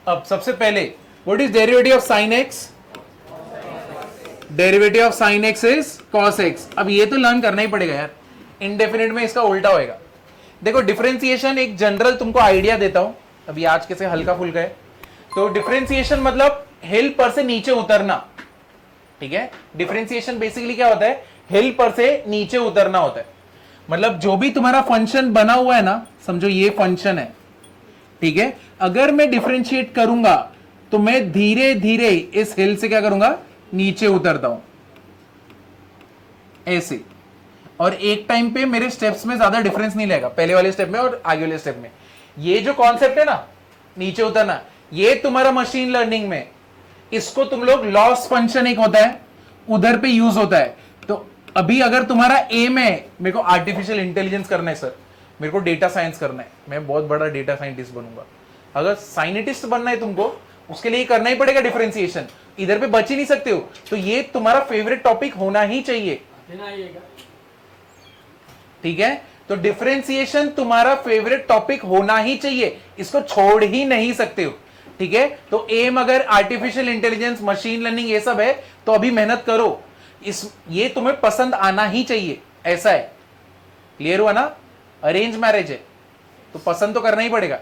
अब सबसे पहले what is derivative of sine x? Derivative of sine x is cos x. अब ये तो लर्न करना ही पड़ेगा यार, इंडेफिनिट में इसका उल्टा होएगा। देखो डिफरेंशिएशन एक जनरल तुमको आइडिया देता हूं, अभी आज कैसे हल्का फुल्का है। तो डिफरेंशिएशन मतलब हिल पर से नीचे उतरना, ठीक है। डिफरेंशिएशन बेसिकली क्या होता है, हिल पर से नीचे उतरना होता है। मतलब जो भी तुम्हारा फंक्शन बना हुआ है ना, समझो ये फंक्शन है, ठीक है। अगर मैं डिफरेंशिएट करूंगा तो मैं धीरे धीरे इस हिल से क्या करूंगा, नीचे उतरता हूं ऐसे, और एक टाइम पे मेरे स्टेप्स में ज्यादा डिफरेंस नहीं लगेगा, पहले वाले स्टेप में और आगे वाले स्टेप में। ये जो कॉन्सेप्ट है ना नीचे उतरना, ये तुम्हारा मशीन लर्निंग में, इसको तुम लोग लॉस फंक्शन एक होता है उधर पे यूज होता है। तो अभी अगर तुम्हारा एम है मेरे को आर्टिफिशियल इंटेलिजेंस करना है सर, मेरे को डेटा साइंस करना है, मैं बहुत बड़ा डेटा साइंटिस्ट बनूंगा, अगर साइंटिस्ट बनना है तुमको, उसके लिए करना ही पड़ेगा डिफरेंशिएशन, इधर पे बच ही नहीं सकते हो। तो ये तुम्हारा फेवरेट टॉपिक होना ही चाहिए, ठीक है। तो डिफरेंशिएशन तुम्हारा फेवरेट टॉपिक होना ही चाहिए, इसको छोड़ ही नहीं सकते हो, ठीक है। तो एम अगर आर्टिफिशियल इंटेलिजेंस, मशीन लर्निंग ये सब है, तो अभी मेहनत करो, ये तुम्हें पसंद आना ही चाहिए, ऐसा है। क्लियर हुआ ना? अरेंज मैरिज है तो पसंद तो करना ही पड़ेगा,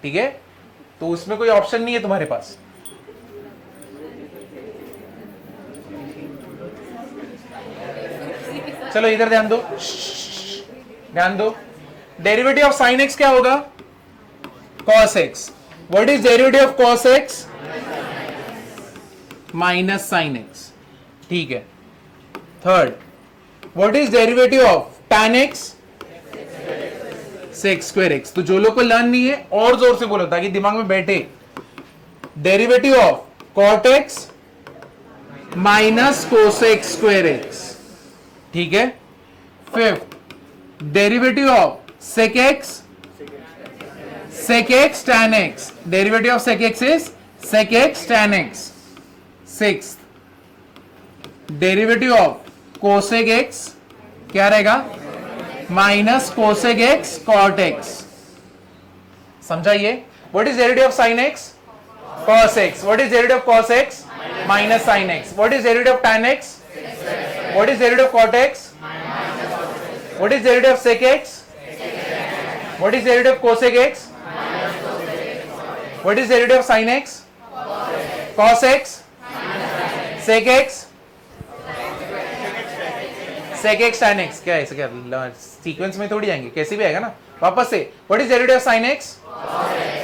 ठीक है। तो उसमें कोई ऑप्शन नहीं है तुम्हारे पास। चलो इधर ध्यान दो, ध्यान दो। डेरिवेटिव ऑफ साइन एक्स क्या होगा? Cos x. What is derivative of cos x? Minus sine x, ठीक है। Third, what is derivative of tan x? Sec square x. तो जो लोग को लर्न नहीं है और जोर से बोलो ताकि दिमाग में बैठे। Derivative of cot x minus cosec square x, ठीक है। Fifth, derivative of sec x tan x. Derivative of sec x is sec x tan x. Sixth, derivative of cosec x क्या रहेगा? Minus cosec x cot x. समझाइए। What is derivative of sine x? Cos x. What is derivative of cos x? Minus sine x. What is derivative of tan x? What is derivative of cot x? What is derivative of sec x? What is derivative of cosec x? What is derivative of sine x? Cos x, sec x, sec x tan x. क्या है ऐसे, क्या sequence में थोड़ी जाएंगे, कैसे भी आएगा ना। वापस से, what is derivative of sine x?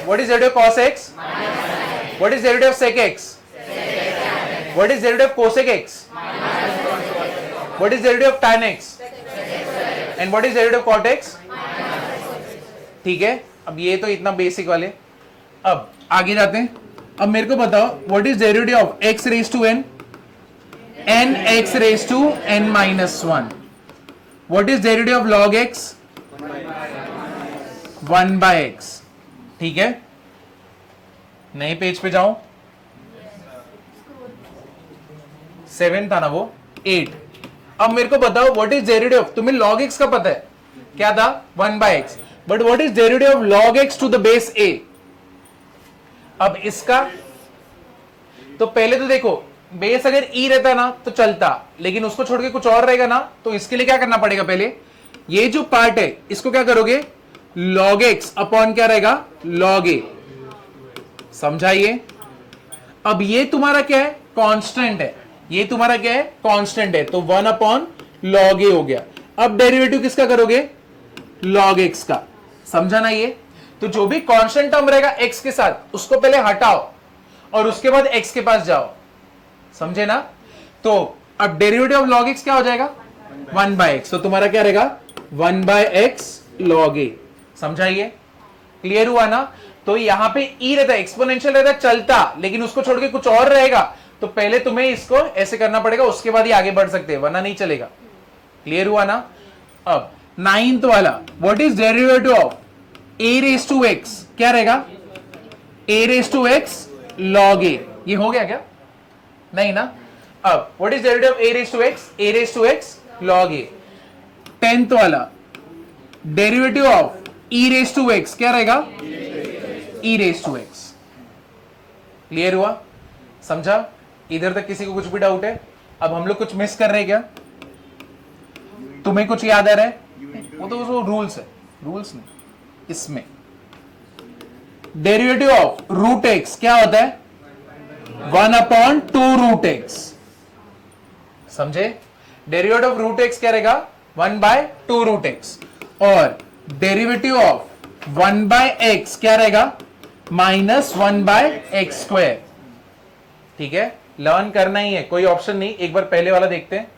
What is derivative of cos x? What is derivative of sec x? What is derivative of cosec x? What is derivative of tan x? And what is derivative of cot x? ठीक है। अब ये तो इतना basic वाले। अब आगे जाते हैं। अब मेरे को बताओ, what is derivative of x raise to n? N x raise to n minus one. What is derivative of log x? 1 by x, ठीक है। नए पेज पे जाओ, 7 था ना वो, 8। अब मेरे को बताओ व्हाट इज डेरिवेटिव, तुम्हें log x का पता है क्या था? 1 by x. But what is derivative of log x to the base a? अब इसका तो पहले तो देखो, बेस अगर e रहता ना तो चलता, लेकिन उसको छोड़ के कुछ और रहेगा ना, तो इसके लिए क्या करना पड़ेगा? पहले ये जो पार्ट है इसको क्या करोगे? log x अपॉन क्या रहेगा? log a। समझाइए। अब ये तुम्हारा क्या है? कांस्टेंट है। ये तुम्हारा क्या है? कांस्टेंट है। तो 1 अपॉन log a हो गया। अब डेरिवेटिव किसका करोगे? log x का। समझा ना ये? तो जो भी कांस्टेंट टर्म रहेगा x के साथ, उसको पहले हटाओ और उसके बाद x के पास जाओ। समझे ना? तो अब डेरिवेटिव ऑफ log x क्या हो जाएगा? 1 बाय एक्स। तो तुम्हारा क्या रहेगा? 1 बाय एक्स log a। समझाइए। क्लियर हुआ ना? तो यहां पे e रहता है, एक्सपोनेंशियल रहता है, चलता, लेकिन उसको छोड़ के कुछ और रहेगा, तो पहले तुम्हें इसको ऐसे करना पड़ेगा, उसके बाद ही आगे बढ़ सकते हैं, वरना नहीं चलेगा। क्लियर हुआ ना? अब 9th वाला, what is derivative of a raise to x? क्या रहेगा? a raise to x log a। ये हो गया क्या? नहीं ना? अब what is derivative of a raise to x? a raise to x log a। 10th वाला, derivative of e raise to x क्या रहेगा? e raise to x। Clear हुआ, समझा? इधर तक किसी को कुछ भी डाउट है? अब हम लोग कुछ मिस कर रहे हैं क्या? तुम्हें कुछ याद आ रहा है? वो तो रूल्स है, रूल्स नहीं। इसमें डेरिवेटिव ऑफ रूट एक्स क्या होता है? 1/2 रूट एक्स। समझे? डेरिवेटिव ऑफ रूट एक्स क्या रहेगा? 1/2 रूट एक्स। और डेरिवेटिव ऑफ 1/x क्या रहेगा? -1/x²। ठीक है, लर्न करना ही है, कोई ऑप्शन नहीं। एक बार पहले वाला देखते हैं।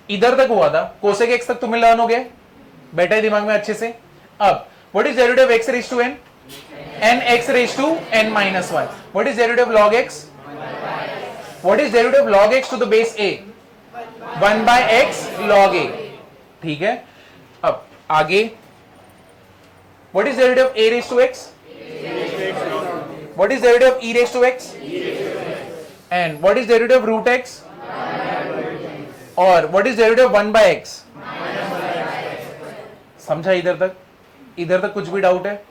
इधर तक हुआ था, कोसेक एक्स तक तुम्हें लर्न हो गया, बैठा है दिमाग में अच्छे से। अब what is derivative of x raise to n? n x raise to n -1। What is derivative of log x? What is derivative of log x to the base a? 1/x log a। ठीक है, अब आगे what is derivative of a raise to x? What is derivative of e raise to x? And what is derivative of root x? और what is derivative of 1/x? समझा इधर तक? इधर तक कुछ भी डाउट है?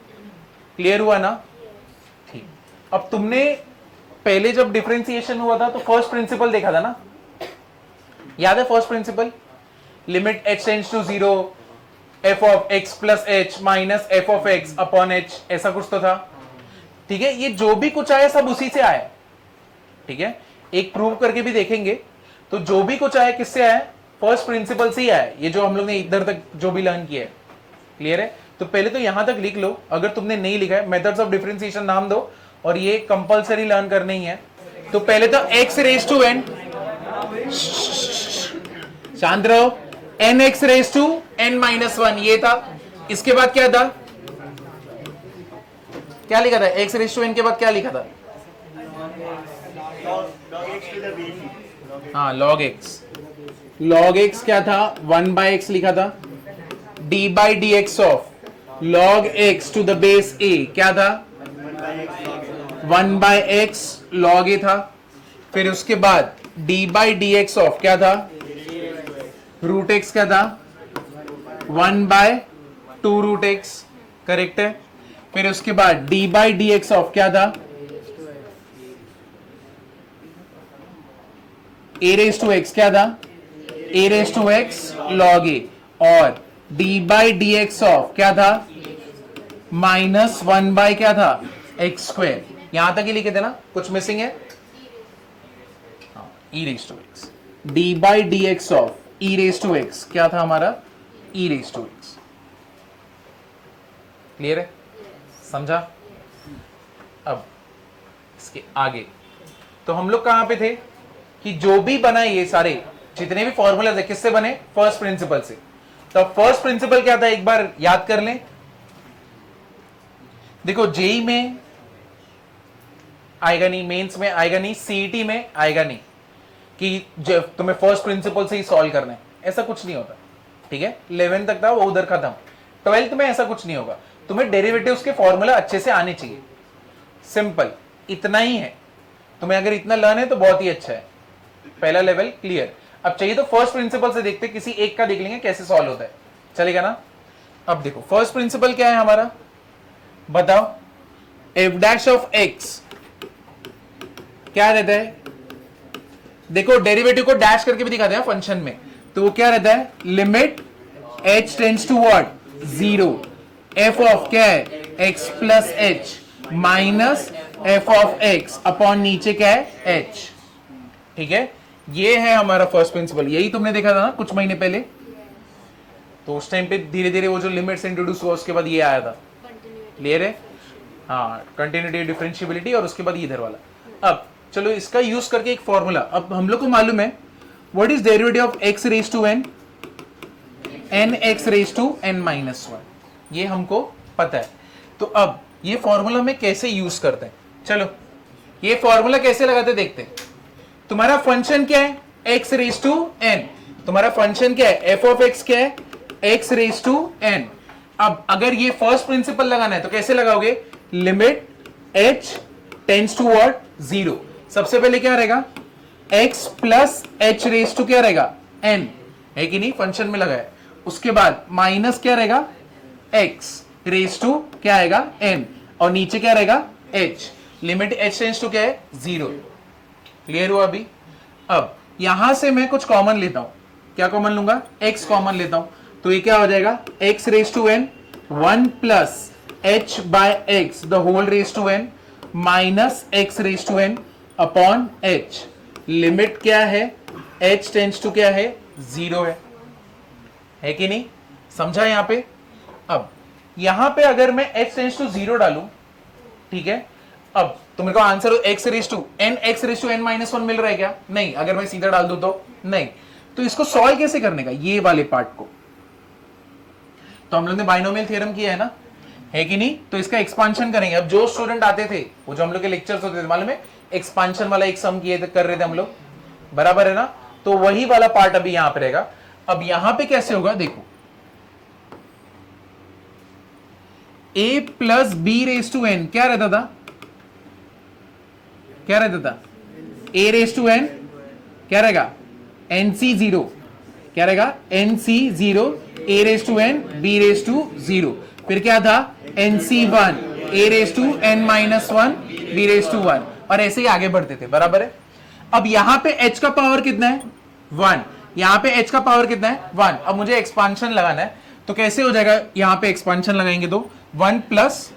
क्लियर हुआ ना? ठीक। अब तुमने पहले जब डिफरेंशिएशन हुआ था तो फर्स्ट प्रिंसिपल देखा था ना? याद है first principle? Limit h tends to 0 f of x plus h minus f of x upon h, ऐसा कुछ तो था। ठीक है, ये जो भी कुछ आया सब उसी से आया। ठीक है, एक प्रूव करके भी देखेंगे। तो जो भी कुछ आया किससे आया? फर्स्ट प्रिंसिपल से ही आया। ये जो हम लोग ने इधर तक जो भी लर्न किया है, क्लियर है? तो पहले तो यहां तक लिख लो, अगर तुमने नहीं लिखा है मेथड्स ऑफ डिफरेंशिएशन नाम दो, और ये कंपलसरी लर्न करने ही है। तो पहले तो x रेज टू n, शांत रहो, nx रेज टू n-1 ये था। इसके बाद क्या था? क्या लिखा था? x रेज टू n के बाद क्या लिखा था? हाँ, log x। log x क्या था? 1/x लिखा था। d/dx of log x to the base a क्या था? 1/x log a था। फिर उसके बाद d/dx ऑफ क्या था? रूट x क्या था? 1/2 रूट x, करेक्ट है। फिर उसके बाद d/dx ऑफ क्या था? a रेज टू x क्या था? a raise to x log a। और d/dx ऑफ क्या था? -1/ क्या था? x²। यहां तक ही लिखे थे ना? कुछ मिसिंग है? e raise to x। d/dx of e raise to x क्या था हमारा? e raise to x। Clear है? समझा? अब इसके आगे तो हम लोग कहां पे थे कि जो भी बना ये सारे जितने भी फॉर्मूलाज है किससे बने? फर्स्ट प्रिंसिपल से। तो फर्स्ट प्रिंसिपल क्या था एक बार याद कर लें। देखो, जेई में आएगा नहीं, मेंस में आएगा नहीं, सीईटी में आएगा नहीं कि जब तुम्हें फर्स्ट प्रिंसिपल से ही सॉल्व करना है, ऐसा कुछ नहीं होता। ठीक है, 11 तक था वो उधर खत्म। 12th में ऐसा कुछ नहीं होगा। तुम्हें डेरिवेटिव्स के फॉर्मूला अच्छे से आने चाहिए, सिंपल इतना ही है। तुम्हें अगर इतना लर्न है तो बहुत ही अच्छा है, पहला लेवल क्लियर। अब चाहिए तो फर्स्ट प्रिंसिपल से देखते, किसी एक का देख लेंगे कैसे सॉल्व होता है, चलेगा ना? अब देखो फर्स्ट प्रिंसिपल क्या है हमारा, बताओ। f' ऑफ x क्या रहता है? देखो डेरिवेटिव को डैश करके भी दिखाते हैं फंक्शन में, तो वो क्या रहता है? Limit h tends to what? 0 f of क्या है? x plus h minus f of x upon नीचे क्या है? h। ठीक है, ये है हमारा फर्स्ट प्रिंसिपल। यही तुमने देखा था ना कुछ महीने पहले, तो उस टाइम पे धीरे धीरे वो जो लिमिट्स इंट्रोड्यूस हुआ उसके बाद ये आया था। क्लियर है? हाँ, कंटिन्यूटी, डिफरेंशिएबिलिटी, और उसके बाद इधर वाला। अब चलो इसका यूज करके एक फॉर्मूला। अब हम लोग को मालूम है what is derivative of x raise to n? nx raise to n-1, ये हमको पता है। तो अब ये फॉर्मूला में कैसे यूज करते हैं, चलो ये फॉर्मूला कैसे लगाते देखते हैं। तुम्हारा फंक्शन क्या है? x raise to n। तुम्हारा फंक्शन क्या है? f ऑफ x क्या है? x raise to n। अब अगर ये फर्स्ट प्रिंसिपल लगाना है तो कैसे लगाओगे? Limit h tends to what? 0। सबसे पहले क्या रहेगा? x plus h raise to क्या रहेगा? n, है कि नहीं? फंक्शन में लगा है। उसके बाद माइनस क्या रहेगा? x रेज टू क्या आएगा? n, और नीचे क्या रहेगा? h। Limit h tends to क्या है 0। क्लियर हुआ अभी? अब यहां से मैं कुछ कॉमन लेता हूं, क्या कॉमन लूंगा? x कॉमन लेता हूं, तो ये क्या हो जाएगा x raise to n 1 plus h by x the whole raise to n minus x raise to n upon h। Limit क्या है? h टेंड्स टू क्या है 0 है कि नहीं? समझा यहां पे? अब यहां पे अगर मैं h टेंड्स टू 0 डालूं, ठीक है, अब तो मेरे को answer x raise to n minus 1 मिल रहा है क्या? नहीं। अगर मैं सीधा डाल दूं तो नहीं। तो इसको सॉल्व कैसे करने का, ये वाले पार्ट को? तो हम लोग ने बाइनोमियल थ्योरम किया है ना, है कि नहीं? तो इसका एक्सपांशन करेंगे। अब जो स्टूडेंट आते थे, वो जो हम लोग के लेक्चर्स होते थे, मालूम है, एक्सपांशन वाला एक सम किए थे, कर रहे थे हम लोग, बराबर है ना? तो वही वाला पार्ट अभी यहां पे रहेगा। अब यहां पे कैसे होगा देखो, a plus b raise to n क्या रहता था? क्या रहता था? a रेज टू एन क्या रहेगा? nc0 क्या रहेगा? nc0 a raise to n b raise to 0। फिर क्या था? nc1 a raise to n minus 1 b raise to 1, और ऐसे ही आगे बढ़ते थे, बराबर है? अब यहां पे h का पावर कितना है? 1। यहां पे h का पावर कितना है? 1। अब मुझे एक्सपांशन लगाना है, तो कैसे हो जाएगा? यहां पे एक्सपांशन लगाएंगे तो 1 plus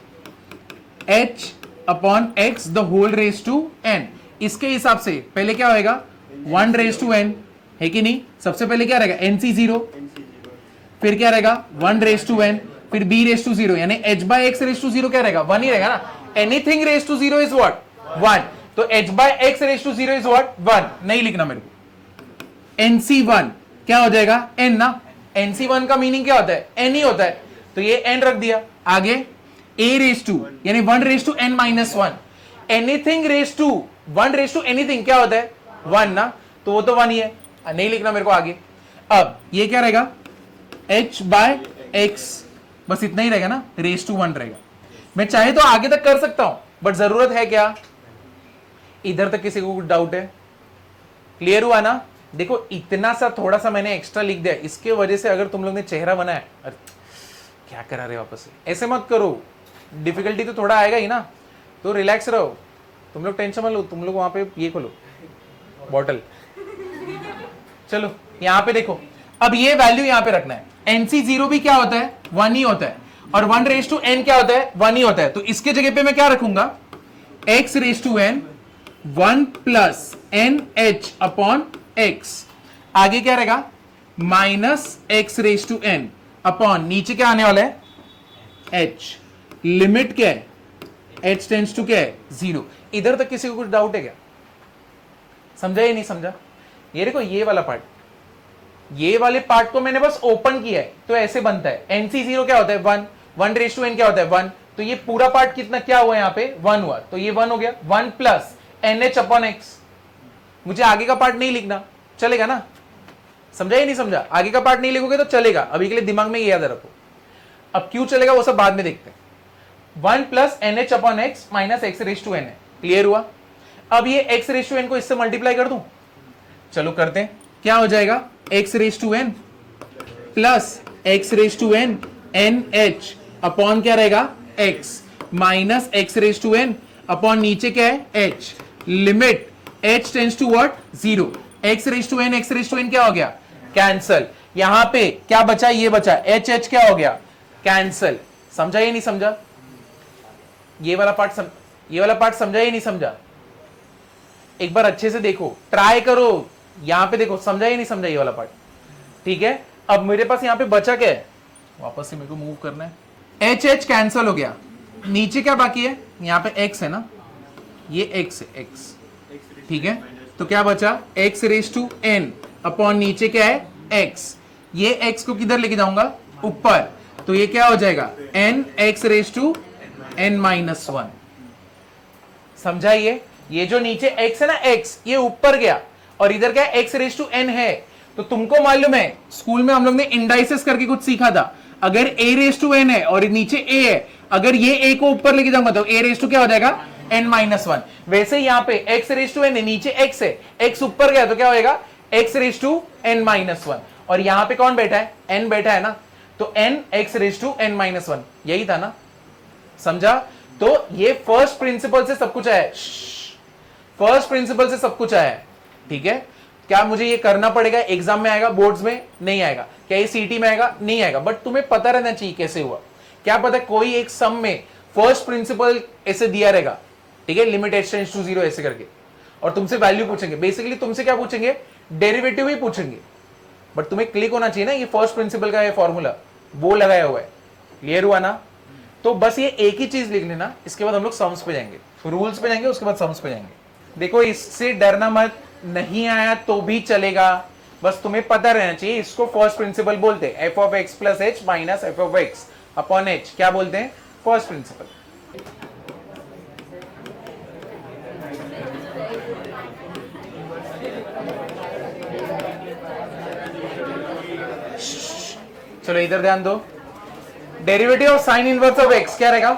h upon x the whole raise to n। इसके हिसाब से पहले क्या होएगा? 1 रेज टू n, है कि नहीं? सबसे पहले क्या रहेगा? nc0, फिर क्या रहेगा? 1 रेज टू n, फिर b रेज टू 0, यानी h by x raise to 0 क्या रहेगा? 1 ही रहेगा ना। Anything raise to 0 is what? 1। तो h by x raise to 0 is what? 1। नहीं लिखना मेरे को। nc1 क्या हो जाएगा? n ना। nc1 का मीनिंग क्या होता है? n ही होता है, तो ये n रख दिया। आगे a रेज टू, यानी 1 raise to n minus 1। Anything raise to 1 raise to anything क्या होता है? 1 ना, तो वो तो 1 ही है, नहीं लिखना मेरे को आगे। अब ये क्या रहेगा? h बाय x, बस इतना ही रहेगा ना, रेज टू 1 रहेगा। मैं चाहे तो आगे तक कर सकता हूं, बट जरूरत है क्या? इधर तक किसी को कुछ डाउट है? क्लियर हुआ ना? देखो इतना सा थोड़ा सा मैंने एक्स्ट्रा लिख दिया, इसके वजह से अगर तुम लोग ने चेहरा बनाया, अरे क्या करा रहे वापस से, ऐसे मत करो, डिफिकल्टी तो थोड़ा आएगा ही ना, तो रिलैक्स रहो, तुम लोग टेंशन मत लो। तुम लोग वहां पे ये खोलो बॉटल, चलो यहां पे देखो। अब ये वैल्यू यहां पे रखना है। nc0 भी क्या होता है? 1 ही होता है, और 1 रेज टू n क्या होता है? 1 ही होता है। तो इसके जगह पे मैं क्या रखूंगा? x raise to n 1 plus nh upon x। आगे क्या रहेगा? Minus x raise to n upon नीचे क्या आने वाला है? h। लिमिट क्या है? h टेंड्स टू क्या है? 0। इधर तक किसी को कुछ डाउट है क्या? समझा या नहीं समझा? ये देखो ये वाला पार्ट, ये वाले पार्ट को मैंने बस ओपन किया है, तो ऐसे बनता है। nc0 क्या होता है? 1। 1 रेज टू n क्या होता है? 1। तो ये पूरा पार्ट कितना क्या हुआ यहाँ पे? 1 हुआ, तो ये 1 हो गया। 1 प्लस nh अपॉन x। मुझे आगे का पार्ट नहीं लिखना, चलेगा ना? समझा या नहीं समझा? आगे का पार्ट नहीं लिखोगे तो चलेगा, अभी के लिए दिमाग में ये याद रखो। अब क्यों चलेगा वो सब बाद में देखते हैं। 1 plus nh upon x minus x raise to n है। क्लियर हुआ? अब ये x रेज टू n को इससे मल्टीप्लाई कर दूं, चलो करते हैं। क्या हो जाएगा? x raise to n plus x raise to n nh upon क्या रहेगा? x minus x raise to n upon नीचे क्या है? h। Limit h tends to what? 0। x raise to n क्या हो गया? कैंसल। यहां पे क्या बचा? ये बचा h क्या हो गया? कैंसल। समझा या नहीं समझा? ये वाला पार्ट समझा या नहीं समझा? एक बार अच्छे से देखो, ट्राई करो, यहां पे देखो, समझा या नहीं समझा ये वाला पार्ट? ठीक है। अब मेरे पास यहां पे बचा क्या है? वापस से मेरे को मूव करना है। h कैंसल हो गया, नीचे क्या बाकी है? यहां पे x है ना, ये x है, x, ठीक है। तो क्या बचा? x raise to n upon नीचे क्या है? x। ये x को किधर लेके जाऊंगा? ऊपर, तो ये क्या हो जाएगा? n x raise to n minus 1। समझा? ये जो नीचे x है ना, x, ये ऊपर गया, और इधर क्या है? x रेज टू n है। तो तुमको मालूम है स्कूल में हम लोग ने इंडाइसेस करके कुछ सीखा था। अगर a रेज टू n है और नीचे a है, अगर ये a को ऊपर लेके जाऊंगा तो a रेज टू क्या हो जाएगा? n minus 1। वैसे यहाँ पे x रेज टू n है, नीचे x है, x ऊपर गया तो क्या होएगा? x raise to n minus 1। और यहाँ पे कौन बैठा है? n बैठा है ना, तो n x raise to n minus 1, यही था ना? समझा? तो ये फर्स्ट प्रिंसिपल से सब कुछ आया है, फर्स्ट प्रिंसिपल से सब कुछ आया है, ठीक है। क्या मुझे ये करना पड़ेगा, एग्जाम में आएगा, बोर्ड्स में नहीं आएगा, क्या ये सीटी में आएगा, नहीं आएगा, बट तुम्हें पता रहना चाहिए कैसे हुआ। क्या पता कोई एक सम में फर्स्ट प्रिंसिपल ऐसे दिया रहेगा, ठीक है, लिमिट h टेंड्स टू 0 ऐसे करके, और तुमसे वैल्यू पूछेंगे, बेसिकली तुमसे क्या पूछेंगे, डेरिवेटिव ही पूछेंगे, बट तुम्हें क्लिक होना चाहिए ना, ये फर्स्ट प्रिंसिपल का ये फॉर्मूला वो लगाया हुआ है। क्लियर हुआ ना? तो बस ये एक ही चीज लिख लेना, इसके बाद हम लोग सम्स पे जाएंगे, रूल्स पे जाएंगे, उसके बाद सम्स पे जाएंगे। देखो इससे डरना मत, नहीं आया तो भी चलेगा, बस तुम्हें पता रहना चाहिए, इसको फर्स्ट प्रिंसिपल बोलते हैं, f of x plus h minus f of x upon h, क्या बोलते हैं, फर्स्ट प्रिंसिपल। चलो इधर ध्यान दो, derivative of sine inverse of x क्या रहेगा,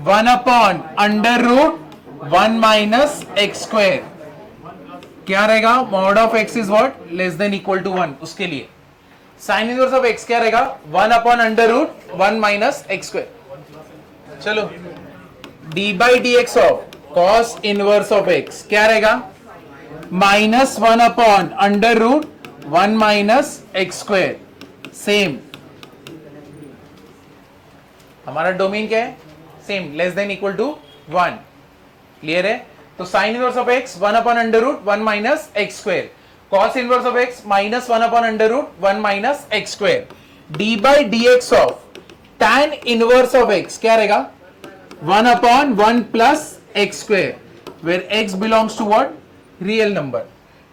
1 upon under root 1 minus x square, क्या रहेगा, mod of x is what, less than equal to 1, उसके लिए साइन इनवर्स ऑफ एक्स क्या रहेगा, 1 upon under root 1 minus x square. चलो d by d x of cos inverse of x क्या रहेगा, minus 1 upon under root 1 minus x square, same, हमारा domain क्या है, same, less than equal to 1। Clear है? तो sine inverse of x 1 upon under root 1 minus x square, cos inverse of x minus 1 upon under root 1 minus x square, d by d x of tan inverse of x क्या रहेगा, 1 upon 1 plus x square, where x belongs to what, real number,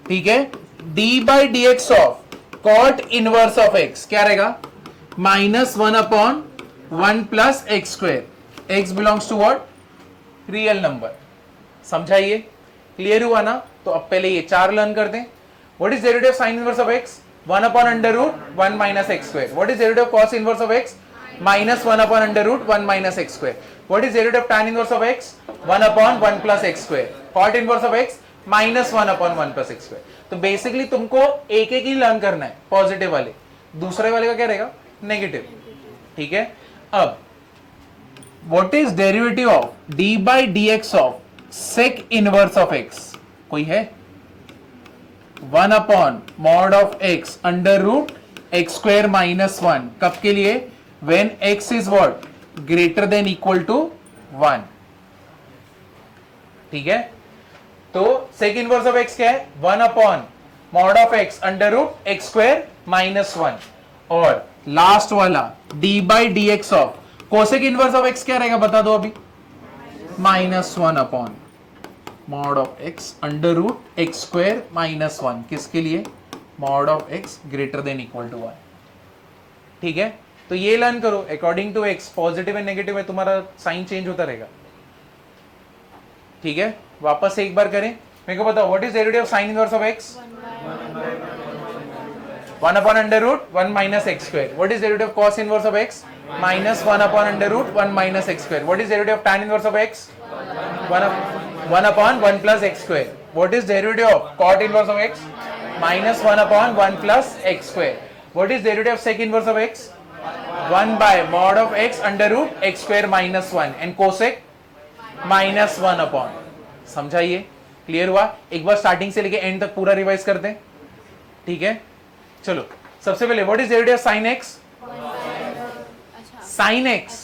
ठीक है। D by d x of cot inverse of x क्या रहेगा, minus 1 upon 1 plus x square, x belongs to what, real number. समझाइए, clear हुआ ना? तो अब पहले ये 4 लर्न करते हैं। What is derivative of sine inverse of x, 1 upon under root 1 minus x square. What is derivative of cos inverse of x, minus 1 upon under root 1 minus x square. What is derivative of tan inverse of x, 1 upon 1 plus x square. Cot inverse of x minus 1 upon 1 plus x square. तो basically तुमको एक एक ही learn करना है, positive वाले, दूसरे वाले का क्या रहेगा, नेगेटिव, ठीक है। अब what is derivative of d by d x of sec inverse of x, कोई है, 1 upon mod of x under root x square minus 1, कब के लिए, when x is what, greater than equal to 1, ठीक है। तो सेक इनवर्स ऑफ एक्स क्या है, 1 upon mod of x under root x square minus 1, और लास्ट वाला d by d x of cosec inverse of x क्या रहेगा, बता दो अभी, minus 1 upon mod of x under root x square minus 1, किसके लिए, mod of x greater than equal to 1, ठीक है। तो ये लर्न करो, according to x positive and negative में तुम्हारा साइन चेंज होता रहेगा, ठीक है। वापस एक बार करें, मेरे को बताओ, what is derivative of sine inverse of x, 1 upon under root 1 minus x square. What is derivative of cos inverse of x? Minus 1 upon under root 1 minus x square. What is derivative of tan inverse of x? 1 upon 1 plus x square. What is derivative of cot inverse of x? Minus 1 upon 1 plus x square. What is derivative of sec inverse of x? 1 by mod of x under root x square minus 1 and cosec minus 1 upon. समझाइए, clear हुआ? एक बार starting से लेके and तक पूरा revise करते हैं, ठीक है। चलो सबसे पहले what is derivative of sin x? sin x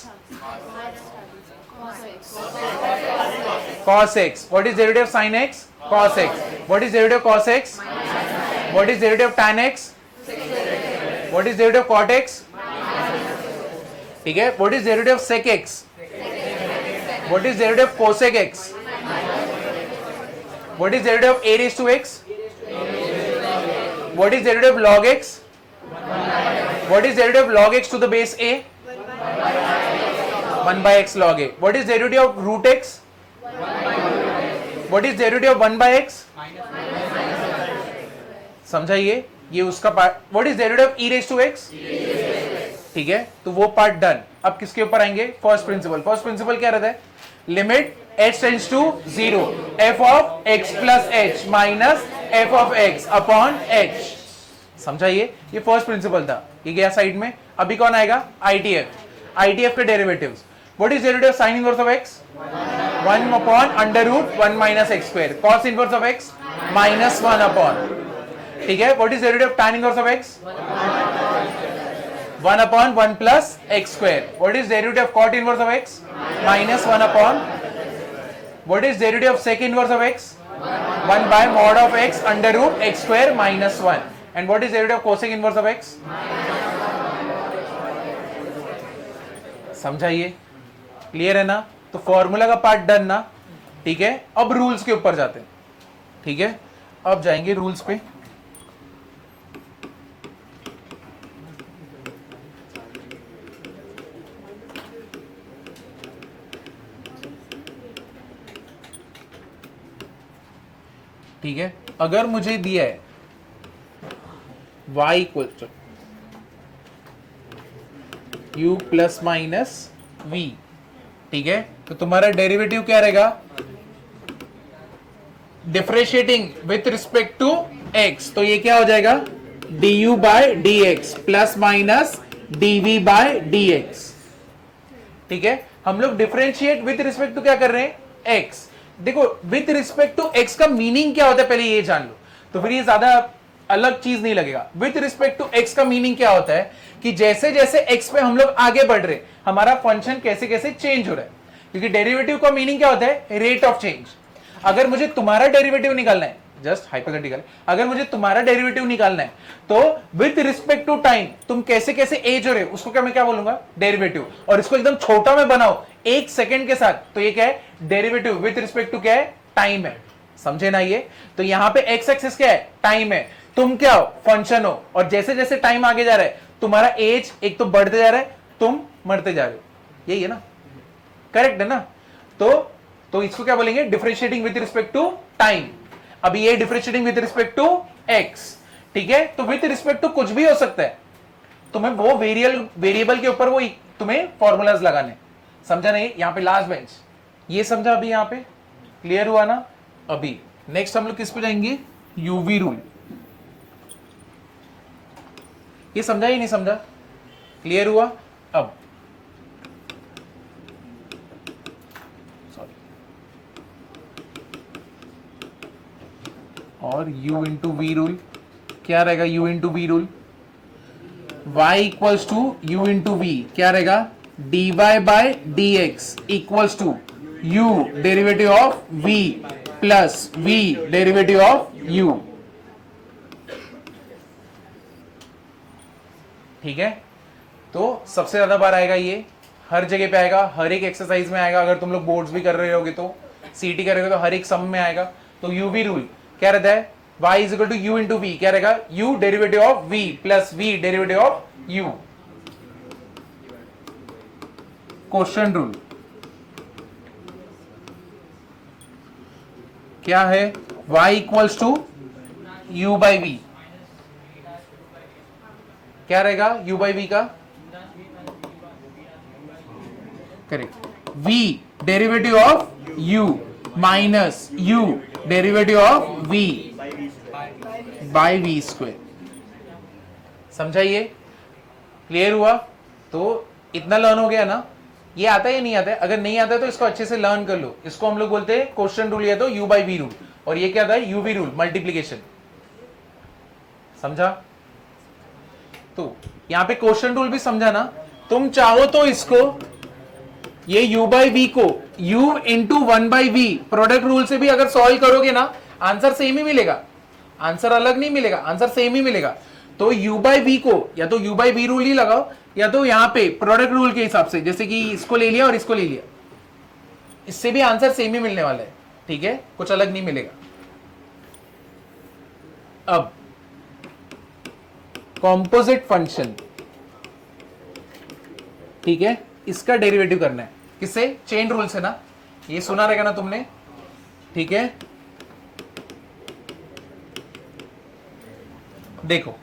cos x. What is derivative of sin x? cos x. What is derivative of cos x? What is derivative of tan x? What is derivative of cot x? ठीक है। What is derivative of sec x? What is derivative of cosec x? What is derivative of a raised to x? What is derivative of log x? What is derivative of log x to the base a? 1 by x log a. What is derivative of root x? What is derivative of 1 by x? समझाइए, ये उसका part. What is derivative of e raised to x? ठीक है, तो वो part done. अब किसके ऊपर आएंगे? First principle. फर्स्ट प्रिंसिपल क्या रहता है? Limit h tends to 0 f of x plus h minus f of x upon h। समझाइए, ये फर्स्ट प्रिंसिपल था, ये गया साइड में। अभी कौन आएगा? ITF। ITF के derivatives. What is derivative of sine inverse of x? 1 upon under root 1 minus x square. Cos inverse of x minus 1 upon, ठीक है. What is derivative of tan inverse of x? 1 upon 1 plus x square. What is derivative of cot inverse of x? Minus 1 upon. What is derivative of sec inverse of x? 1 by mod of x under root x square minus 1. And what is derivative of cosec inverse of x? समझाइए. Clear है ना? तो formula का part done ना, ठीक है. अब rules के ऊपर जाते हैं, ठीक है. अब जाएंगे रूल्स पे. ठीक है. अगर मुझे दिया है y equal to u plus minus v, ठीक है, तो तुम्हारा डेरिवेटिव क्या रहेगा? Differentiating with respect to x, तो ये क्या हो जाएगा? du by dx plus minus dv by dx. ठीक है. हम लोग डिफरेंशिएट विथ रिस्पेक्ट टू क्या कर रहे हैं? x. देखो विथ रिस्पेक्ट टू x का मीनिंग क्या होता है पहले ये जान लो, तो फिर ये ज्यादा अलग चीज नहीं लगेगा. विथ रिस्पेक्ट टू x का मीनिंग क्या होता है कि जैसे जैसे x पे हम लोग आगे बढ़ रहे, हमारा फंक्शन कैसे कैसे चेंज हो रहा है. क्योंकि डेरिवेटिव का मीनिंग क्या होता है? Rate of change. अगर मुझे तुम्हारा डेरिवेटिव निकालना है, जस्ट हाइपोथेटिकल, अगर मुझे तुम्हारा डेरिवेटिव निकालना है तो विथ रिस्पेक्ट टू टाइम तुम कैसे कैसे एज हो रहे हो उसको मैं क्या बोलूंगा? डेरिवेटिव. और इसको एकदम छोटा में बनाओ 1 सेकंड के साथ, तो ये क्या है? डेरिवेटिव विथ रिस्पेक्ट टू क्या है? टाइम है. समझे ना ये? तो यहां पे एक्स एक्सिस क्या है? टाइम है. तुम क्या हो? फंक्शन हो. और जैसे जैसे टाइम आगे जा रहा है तुम्हारा एज एक तो बढ़ते जा रहा है, तुम मरते जा रहे हो. यही है ना? करेक्ट है ना? तो इसको क्या बोलेंगे? Differentiating with respect to time. अभी ये differentiating with respect to x, ठीक है. तो विथ रिस्पेक्ट टू कुछ भी हो सकता है, तुम्हें वो वेरिएबल के ऊपर वो तुम्हें फॉर्मूलाज लगाने. समझा नहीं? यहां पे लास्ट बेंच ये समझा. अभी यहां पे क्लियर हुआ ना? अभी नेक्स्ट हम लोग किस पे जाएंगे? UV rule. ये समझा ही नहीं समझा? क्लियर हुआ? अब सॉरी, और u इंटू वी रूल क्या रहेगा? u into v rule y equals to u into v क्या रहेगा? dy by dx equals to u derivative of v plus v derivative of u. ठीक है. तो सबसे ज्यादा बार आएगा ये, हर जगह पे आएगा, हर एक एक्सरसाइज में आएगा. अगर तुम लोग बोर्ड्स भी कर रहे होगे तो सीटी कर रहे हो तो हर एक सम में आएगा. तो यूवी रूल क्या रहता है? y is equal to u into v क्या रहेगा? u derivative of v plus v derivative of u. Quotient rule क्या है? y equals to u by v क्या रहेगा? u बाई वी का correct. v derivative of u minus u derivative of v by v square. समझाइए? Clear हुआ? तो इतना learn हो गया ना? ये आता है या नहीं आता है? अगर नहीं आता है तो इसको अच्छे से लर्न कर लो. इसको हम लोग बोलते हैं क्वेश्चन रूल या तो u बाई वी रूल, और ये क्या था? UV rule, multiplication. समझा? तो यहां पे क्वेश्चन रूल भी समझा ना? तुम चाहो तो इसको ये u बाई वी को u into 1 by v product rule से भी अगर सॉल्व करोगे ना, आंसर सेम ही मिलेगा. आंसर अलग नहीं मिलेगा, आंसर सेम ही मिलेगा. तो u बाई वी को या तो u बाई वी रूल ही लगाओ, या तो यहां पे प्रोडक्ट रूल के हिसाब से, जैसे कि इसको ले लिया और इसको ले लिया, इससे भी आंसर सेम ही मिलने वाला है. ठीक है, कुछ अलग नहीं मिलेगा. अब कॉम्पोजिट फंक्शन, ठीक है, इसका डेरिवेटिव करना है. किससे? चेन रूल से ना? ये सुना रहेगा ना तुमने? ठीक है, देखो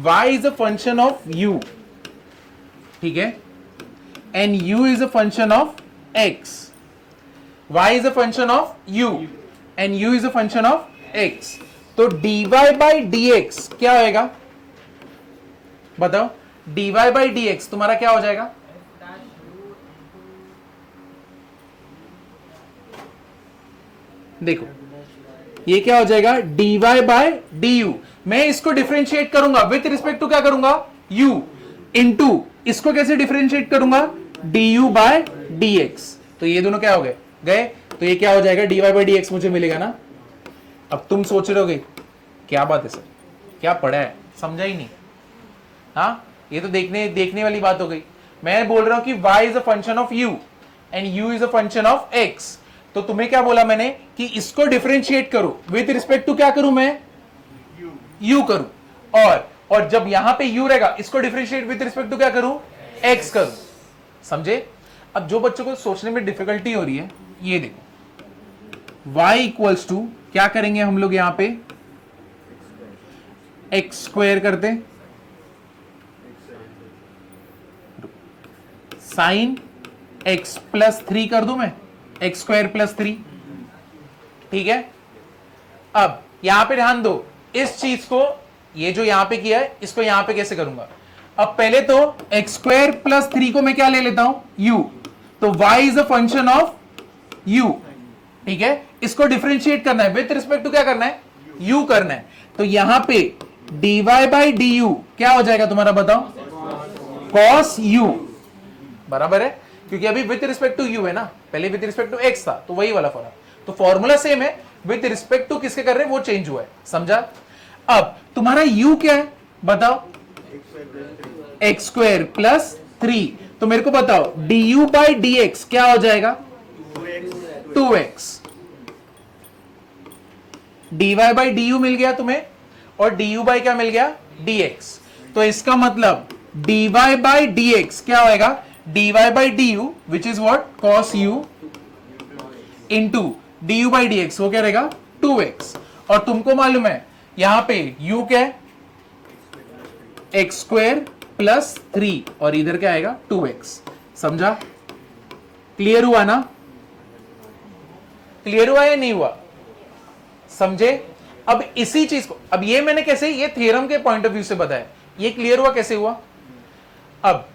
y is a function of u, ठीक है, and u is a function of x. y is a function of u and u is a function of x. तो dy बाई dx क्या होएगा? बताओ. dy बाई dx तुम्हारा क्या हो जाएगा? देखो ये क्या हो जाएगा? dy by du। मैं इसको डिफरेंशिएट करूंगा विथ रिस्पेक्ट टू क्या करूंगा? u इनटू इसको कैसे डिफरेंशिएट करूंगा? du by dx। तो ये दोनों क्या हो गए? गए। तो ये क्या हो जाएगा? dy बाय dx मुझे मिलेगा ना। अब तुम सोच रहे होगे क्या बात है सर, क्या पढ़ा है, समझा ही नहीं। हाँ, ये तो देखने वाली बात हो गई। मैं बोल रहा हूं कि y is a function of u and u is a function of x। तो तुम्हें क्या बोला मैंने कि इसको डिफरेंशिएट करो विथ रिस्पेक्ट टू क्या करूं मैं? u करूं। और जब यहां पे u रहेगा इसको डिफरेंशिएट विथ रिस्पेक्ट टू क्या करूं? x करूं। समझे? अब जो बच्चों को सोचने में डिफिकल्टी हो रही है, ये देखो y इक्वल्स टू क्या करेंगे हम लोग यहां पे? एक्स स्क्वायर करते, साइन एक्स प्लस 3 कर दूं मैं, एक्स स्क्वायर प्लस 3। ठीक है, अब यहां पे ध्यान दो, इस चीज को ये जो यहां पे किया है इसको यहां पे कैसे करूंगा? अब पहले तो एक्स स्क्वायर प्लस 3 को मैं क्या ले लेता हूं? u। तो y is a function of u। ठीक है, इसको डिफरेंशिएट करना है विथ रिस्पेक्ट टू क्या करना है? u करना है। तो यहां पे dy बाई du क्या हो जाएगा तुम्हारा? बताओ। cos u बराबर है, क्योंकि अभी विथ रिस्पेक्ट टू u है ना, पहले विथ रिस्पेक्ट टू x था, तो वही वाला फॉर्मूला। तो फॉर्मूला सेम है, विथ रिस्पेक्ट टू किसके कर रहे हैं वो चेंज हुआ है। समझा? अब तुम्हारा u क्या है बताओ? X square plus 3। तो मेरे को बताओ du बाई dx क्या हो जाएगा? 2x। dy बाई du मिल गया तुम्हें, और du बाई क्या मिल गया? dx। तो इसका मतलब dy बाई dx क्या होएगा? dy by du which is what? cos u into du by dx वो क्या रहेगा? 2x। और तुमको मालूम है यहां पे u क्या है? एक्स स्क्वायर प्लस 3 और इधर क्या आएगा? 2x। समझा? क्लियर हुआ ना? क्लियर हुआ या नहीं हुआ? समझे? अब इसी चीज को, अब ये मैंने कैसे, ये थ्योरम के पॉइंट ऑफ व्यू से बताया, ये क्लियर हुआ कैसे हुआ? अब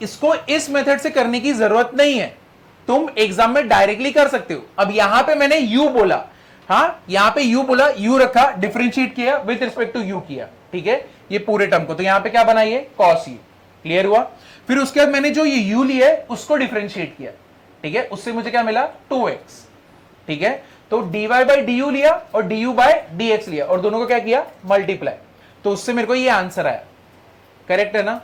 इसको इस मेथड से करने की जरूरत नहीं है, तुम एग्जाम में डायरेक्टली कर सकते हो। अब यहां पे मैंने u बोला, हाँ यहां पे u बोला, u रखा, डिफरेंशिएट किया विथ रिस्पेक्ट टू u किया। ठीक है, ये पूरे टर्म को, तो यहां पे क्या बनाइए? cos u। क्लियर हुआ? फिर उसके बाद मैंने जो ये u लिया है उसको डिफरेंशिएट किया। ठीक है, उससे मुझे क्या मिला? 2x। ठीक है, तो dy बाई du लिया और du बाई dx लिया और दोनों को क्या किया? मल्टीप्लाई। तो उससे मेरे को ये आंसर आया। करेक्ट है ना?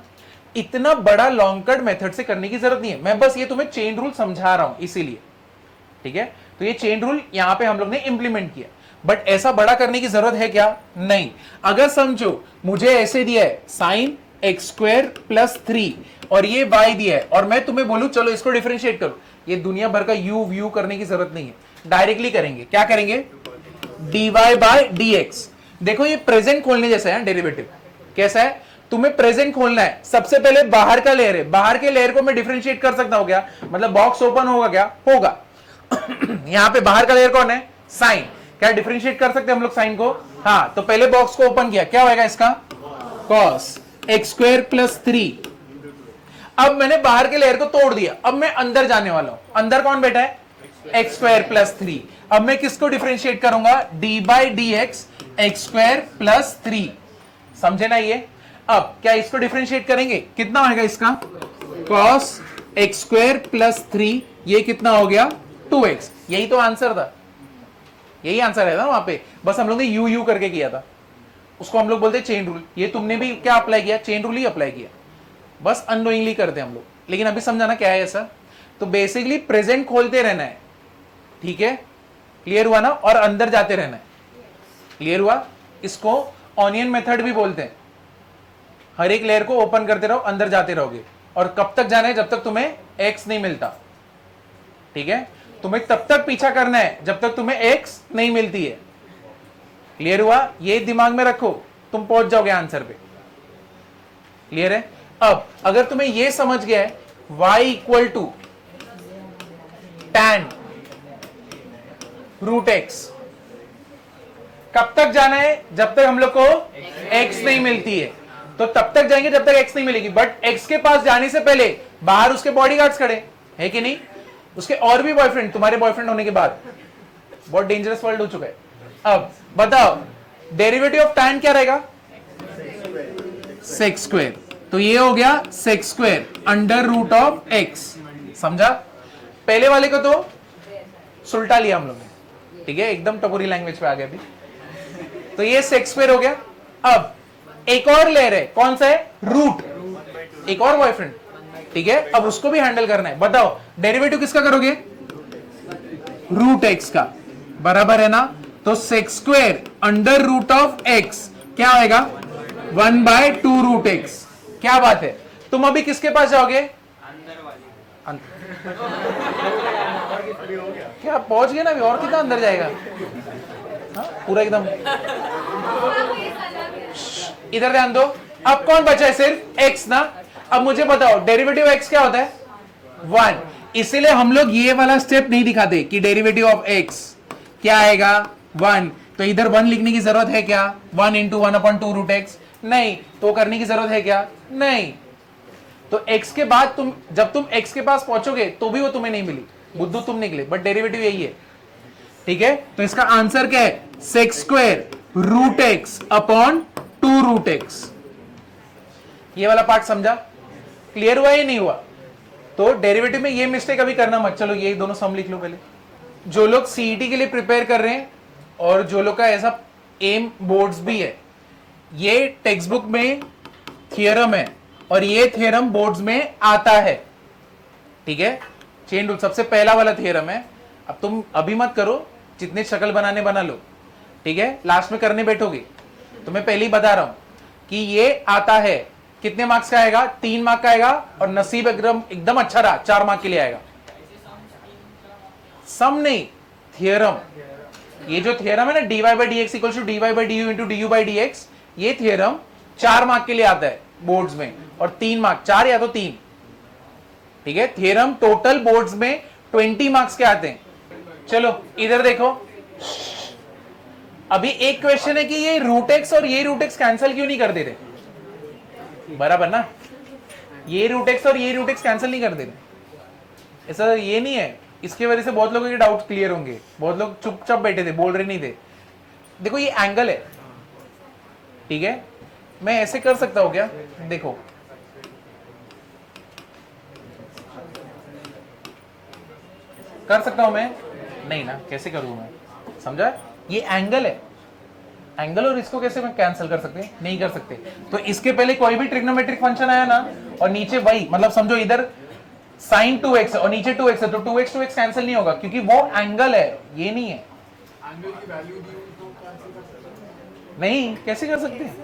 इतना बड़ा लॉन्ग कट मेथड से करने की जरूरत नहीं है, मैं बस ये तुम्हें चेन रूल समझा रहा हूं इसीलिए। ठीक है, तो ये चेन रूल यहां पे हम लोग ने इंप्लीमेंट किया, बट ऐसा बड़ा करने की जरूरत है क्या? नहीं। अगर समझो मुझे ऐसे दिया है साइन एक्स स्क्वायर प्लस 3 और ये y दिया है, और मैं तुम्हें बोलूं चलो इसको डिफरेंशिएट करो, ये दुनिया भर का u व्यू करने की जरूरत नहीं है, डायरेक्टली करेंगे। क्या करेंगे? dy by dx। देखो ये प्रेजेंट खोलने जैसा है डेरिवेटिव। कैसा है? तुम्हें प्रेजेंट खोलना है, सबसे पहले बाहर का लेयर है, बाहर के लेयर को मैं डिफरेंशिएट कर सकता हूं क्या? मतलब बॉक्स ओपन होगा क्या? होगा। यहां पे बाहर का लेयर कौन है? साइन। क्या डिफरेंशिएट कर सकते हैं हम लोग साइन को? हाँ, तो पहले बॉक्स को ओपन किया, क्या होगा इसका? cos x square plus 3। अब मैंने बाहर के लेयर को तोड़ दिया, अब मैं अंदर जाने वाला हूं। अंदर कौन बैठा है? X square plus 3। अब मैं किसको डिफरेंशिएट करूंगा? D by d x x square plus 3। समझे ना ये? अब क्या इसको डिफरेंशिएट करेंगे? कितना होगा इसका? cos x square plus 3। ये कितना हो गया? 2x। यही तो आंसर था, यही आंसर है ना वहां पे, बस हम लोग ने यू यू करके किया था। उसको हम लोग बोलते हैं चेन रूल। ये तुमने भी क्या अप्लाई किया? चेन रूल ही अप्लाई किया, बस अननोइंगली करते हैं हम लोग। लेकिन अभी समझाना क्या है ऐसा। तो बेसिकली प्रेजेंट खोलते रहना है। ठीक है, क्लियर हुआ ना? और अंदर जाते रहना है। क्लियर हुआ? इसको ऑनियन मेथड भी बोलते हैं। हर एक लेयर को ओपन करते रहो, अंदर जाते रहोगे, और कब तक जाना है? जब तक तुम्हें एक्स नहीं मिलता। ठीक है, तुम्हें तब तक पीछा करना है जब तक तुम्हें एक्स नहीं मिलती है। क्लियर हुआ? ये दिमाग में रखो, तुम पहुंच जाओगे आंसर पे। क्लियर है? अब अगर तुम्हें ये समझ गया है y equal to tan root x, कब तक जाना है? जब तक हम लोग को x नहीं मिलती है। तो तब तक जाएंगे जब तक एक्स नहीं मिलेगी, बट एक्स के पास जाने से पहले बाहर उसके बॉडीगार्ड्स खड़े है कि नहीं, उसके और भी बॉयफ्रेंड, तुम्हारे बॉयफ्रेंड होने के बाद। बहुत डेंजरस वर्ल्ड हो चुका है। अब बताओ डेरिवेटिव ऑफ tan क्या रहेगा, सेक्स स्क्वायर। तो ये हो गया sec square under root of x. समझा? पहले वाले को तो सुलटा लिया हम लोग ने, ठीक है, एकदम टपोरी लैंग्वेज पे आ गया अभी। तो ये सेक्स स्क्वायर हो गया। अब एक और लेयर है, कौन सा है, रूट, एक और बॉयफ्रेंड, ठीक है, अब उसको भी हैंडल करना है। बताओ डेरिवेटिव किसका करोगे, रूट एक्स का, बराबर है ना। तो sec square under root of x क्या आएगा, 1/2 रूट एक्स। क्या बात है, तुम अभी किसके पास जाओगे, क्या पहुंच गए ना अभी, और कितना अंदर जाएगा, हाँ, पूरा एकदम। इधर ध्यान दो, अब कौन बचा है, सिर्फ x ना। अब मुझे बताओ डेरिवेटिव x क्या होता है, 1। इसीलिए हम लोग ये वाला स्टेप नहीं दिखाते कि डेरिवेटिव ऑफ x क्या आएगा, 1। तो इधर 1 लिखने की जरूरत है क्या, 1 × 1/2 रूट एक्स, नहीं। तो करने की जरूरत है क्या, नहीं। तो x के बाद तुम जब तुम x के पास पहुंचोगे तो भी वो तुम्हें नहीं मिली, बुद्धू तुम निकले, बट डेरिवेटिव यही है, ठीक है। तो इसका आंसर क्या है, sec square root x upon 2 root x. ये वाला पार्ट समझा, क्लियर हुआ या नहीं हुआ। तो डेरिवेटिव में ये मिस्टेक अभी करना मत। चलो ये दोनों सम लिख लो पहले। जो लोग सीईटी के लिए प्रिपेयर कर रहे हैं और जो लोग का ऐसा एम बोर्ड्स भी है, ये टेक्स्ट बुक में थियरम है और ये थियरम बोर्ड्स में आता है, ठीक है। चेन रूल सबसे पहला वाला थियरम है। अब तुम अभी मत करो, जितने शक्ल बनाने बना लो, ठीक है, लास्ट में करने बैठोगे तो मैं पहले ही बता रहा हूं कि ये आता है। कितने मार्क्स का आएगा, 3 मार्क का आएगा, और नसीब एकदम अच्छा रहा 4 मार्क के लिए आएगा। सम नहीं, थियरम। ये जो थियरम है ना, dy/dx = dy/du × du/dx, ये थियरम 4 मार्क के लिए आता है बोर्ड्स में, और 3 मार्क, 4 या तो 3, ठीक है। थियरम टोटल बोर्ड्स में 20 मार्क्स के आते हैं। चलो इधर देखो, अभी एक क्वेश्चन है कि ये रूट एक्स और ये रूट एक्स कैंसिल क्यों नहीं कर दे रहे, बराबर ना। ये रूट एक्स और ये रूट एक्स कैंसिल नहीं कर दे रहे, ऐसा ये नहीं है। इसकी वजह से बहुत लोगों के डाउट क्लियर होंगे, बहुत लोग चुपचाप बैठे थे, बोल रहे नहीं थे। देखो ये एंगल है, ठीक है, मैं ऐसे कर सकता हूं क्या, देखो कर सकता हूं मैं, नहीं ना, कैसे करूं मैं, समझा। ये एंगल है, एंगल, और इसको कैसे मैं कैंसिल कर सकते हैं, नहीं कर सकते। तो इसके पहले कोई भी ट्रिग्नोमेट्रिक फंक्शन आया ना, और नीचे वही, मतलब समझो इधर sin 2x और नीचे 2x है, तो 2x कैंसिल नहीं होगा क्योंकि वो एंगल है, ये नहीं है। एंगल की वैल्यू दी हुई तो कैंसिल कर सकते हैं? नहीं, कैसे कर सकते हैं,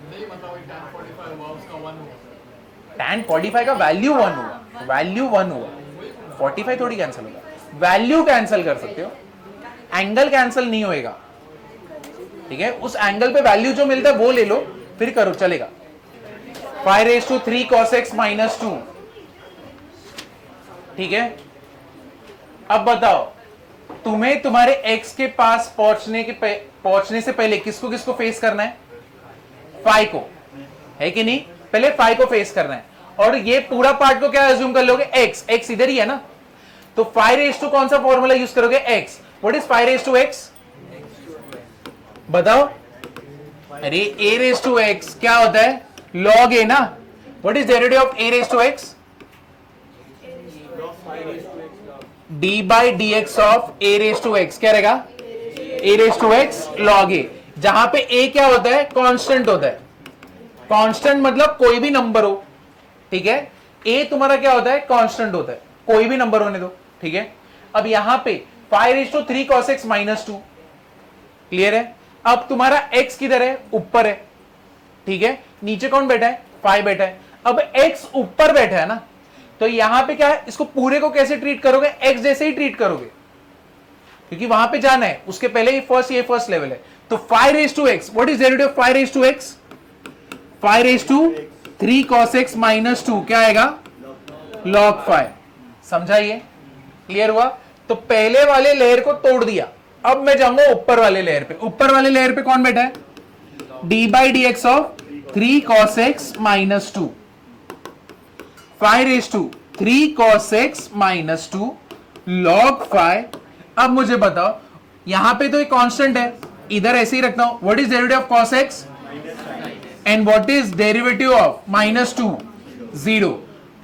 नहीं मतलब tan 45 हुआ, उसका 1 हुआ, tan 45 का वैल्यू 1 हुआ, वैल्यू 1 हुआ, 45 थोड़ी कैंसिल होगा, वैल्यू कैंसिल कर सकते हो, एंगल कैंसिल नहीं होएगा, ठीक है। उस एंगल पे वैल्यू जो मिलता है वो ले लो, फिर करो, चलेगा। 5³ cos x - 2, ठीक है। अब बताओ तुम्हें तुम्हारे x के पास पहुंचने से पहले किसको किसको फेस करना है, फाई को, है कि नहीं, पहले फाई को फेस करना है। और ये पूरा पार्ट को क्या अज्यूम कर लोगे, x इधर ही है ना, तो 5 कौन सा फॉर्मूला यूज करोगे, x। व्हाट इज 5 बताओ, अरे a क्या होता है, log a ना। What is derivative of a d/dx of a क्या रहेगा, a log a, जहां पे a क्या होता है, कांस्टेंट होता है। कांस्टेंट मतलब कोई भी नंबर हो, ठीक है। a तुम्हारा क्या होता है, कांस्टेंट होता है, कोई भी नंबर होने दो, ठीक है। अब यहां पे 5³ cos x - 2, क्लियर है। अब तुम्हारा x किधर है, ऊपर है, ठीक है, नीचे कौन बैठा है, 5 बैठा है। अब x ऊपर बैठा है ना, तो यहां पे क्या है, इसको पूरे को कैसे ट्रीट करोगे, x जैसे ही ट्रीट करोगे, क्योंकि वहां पे जाना है, उसके पहले ही ये फर्स्ट लेवल है। तो 5x, what is derivative of 5x, 5³ cos x - 2 क्या आएगा, log 5। समझाइए, क्लियर हुआ। तो पहले वाले लेयर को तोड़ दिया, अब मैं जाऊंगा ऊपर वाले लेयर पे। ऊपर वाले लेयर पे कौन बैठा है, d/dx of 3 cos x minus 2, 5 raised to 3 cos x minus 2 log 5। अब मुझे बताओ, यहां पे तो एक कांस्टेंट है, इधर ऐसे ही रखता हूं। What is derivative of cos x and what is derivative of minus 2? 0।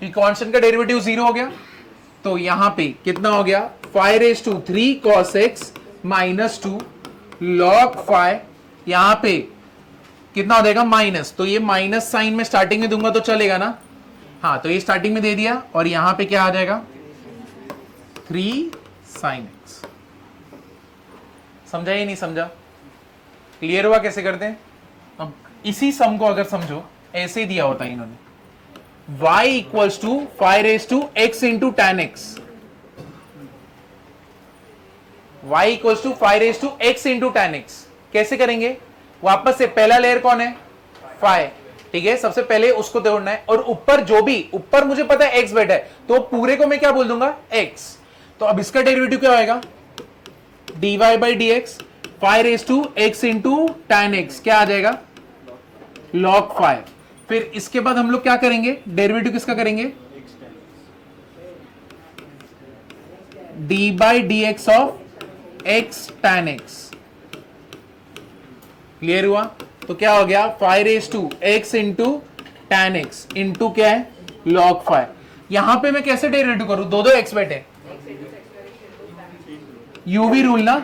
Constant का डेरिवेटिव 0 हो गया, तो यहां पे कितना हो गया? 5 raised to 3 cos x minus 2 log 5। यहां पे कितना हो जाएगा? माइनस। तो ये माइनस साइन में स्टार्टिंग में दूंगा तो चलेगा ना? हाँ, तो ये स्टार्टिंग में दे दिया, और यहां पे क्या आ जाएगा? 3 sin x। समझा या नहीं समझा? क्लियर हुआ कैसे करते हैं? अब इसी सम को अगर समझो, ऐसे दिया होता है इन्होंने, y equals to 5 raised to x into tan x, y equals to 5 raised to x into tan x। कैसे करेंगे? वापस से पहला लेयर कौन है? 5, ठीक है, सबसे पहले उसको तोड़ना है, और ऊपर जो भी ऊपर मुझे पता है x बैठा है, तो पूरे को मैं क्या बोल दूंगा? x। तो अब इसका डेरिवेटिव क्या होएगा? dy by dx 5 raised to x into tan x, क्या आ जाएगा? log 5। फिर इसके बाद हम लोग क्या करेंगे? डेरिवेटिव किसका करेंगे? dy by dx of x tan x। Clear हुआ? तो क्या हो गया? 5 raised to x into tan x into क्या है? log 5। यहां पे मैं कैसे डेरिवेटिव करूं? दो x बैठे, यूवी रूल ना,